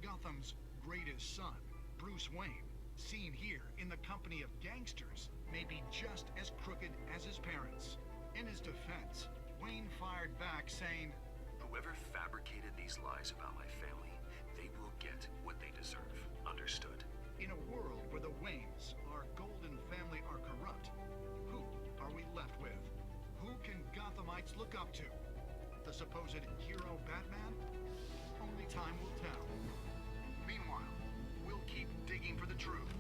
Gotham's greatest son, Bruce Wayne, seen here in the company of gangsters, may be just as crooked as his parents. In his defense, Wayne fired back saying, "Whoever fabricated these lies about my family, they will get what they deserve. Understood?" In a world where the Waynes, our golden family, are corrupt, who are we left with? Who can Gothamites look up to? The supposed hero Batman? Only time will tell. Meanwhile, we'll keep digging for the truth.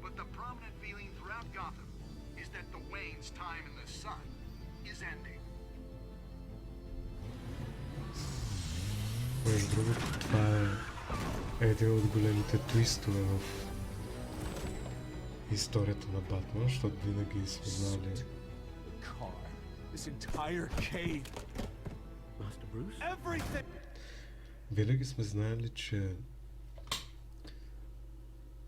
But the prominent feeling throughout Gotham is that the Waynes' time in the sun is ending. Между другото, това е един от големите твистове в историята на Батман, защото винаги сме знали... Винаги сме знали, че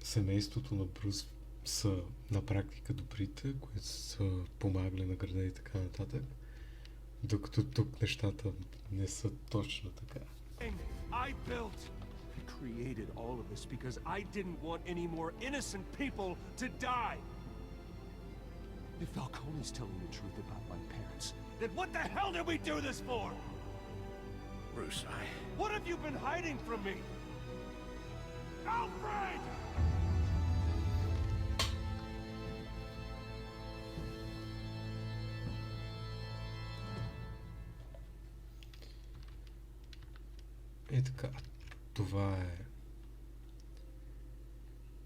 семейството на Брус са на практика добрите, които са помагали на града и така нататък, докато тук нещата не са точно така. I created all of this because I didn't want any more innocent people to die. If Falcone's telling the truth about my parents, then what the hell did we do this for? Bruce, What have you been hiding from me? Alfred! И така, това е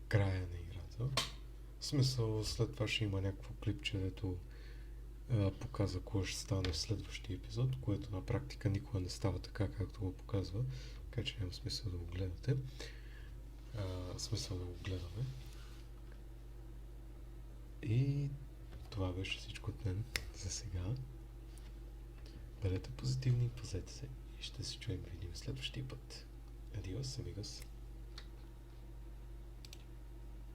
края на играта. В смисъл, след това ще има някакво клипче, дето показва какво ще стане в следващия епизод, което на практика никога не става така, както го показва, така че няма смисъл да го гледате. Смисъл да го гледаме. И това беше всичко от мен за сега. Бъдете позитивни, пазете се и ще се чуем и видим следващия път. Адиос, амигос!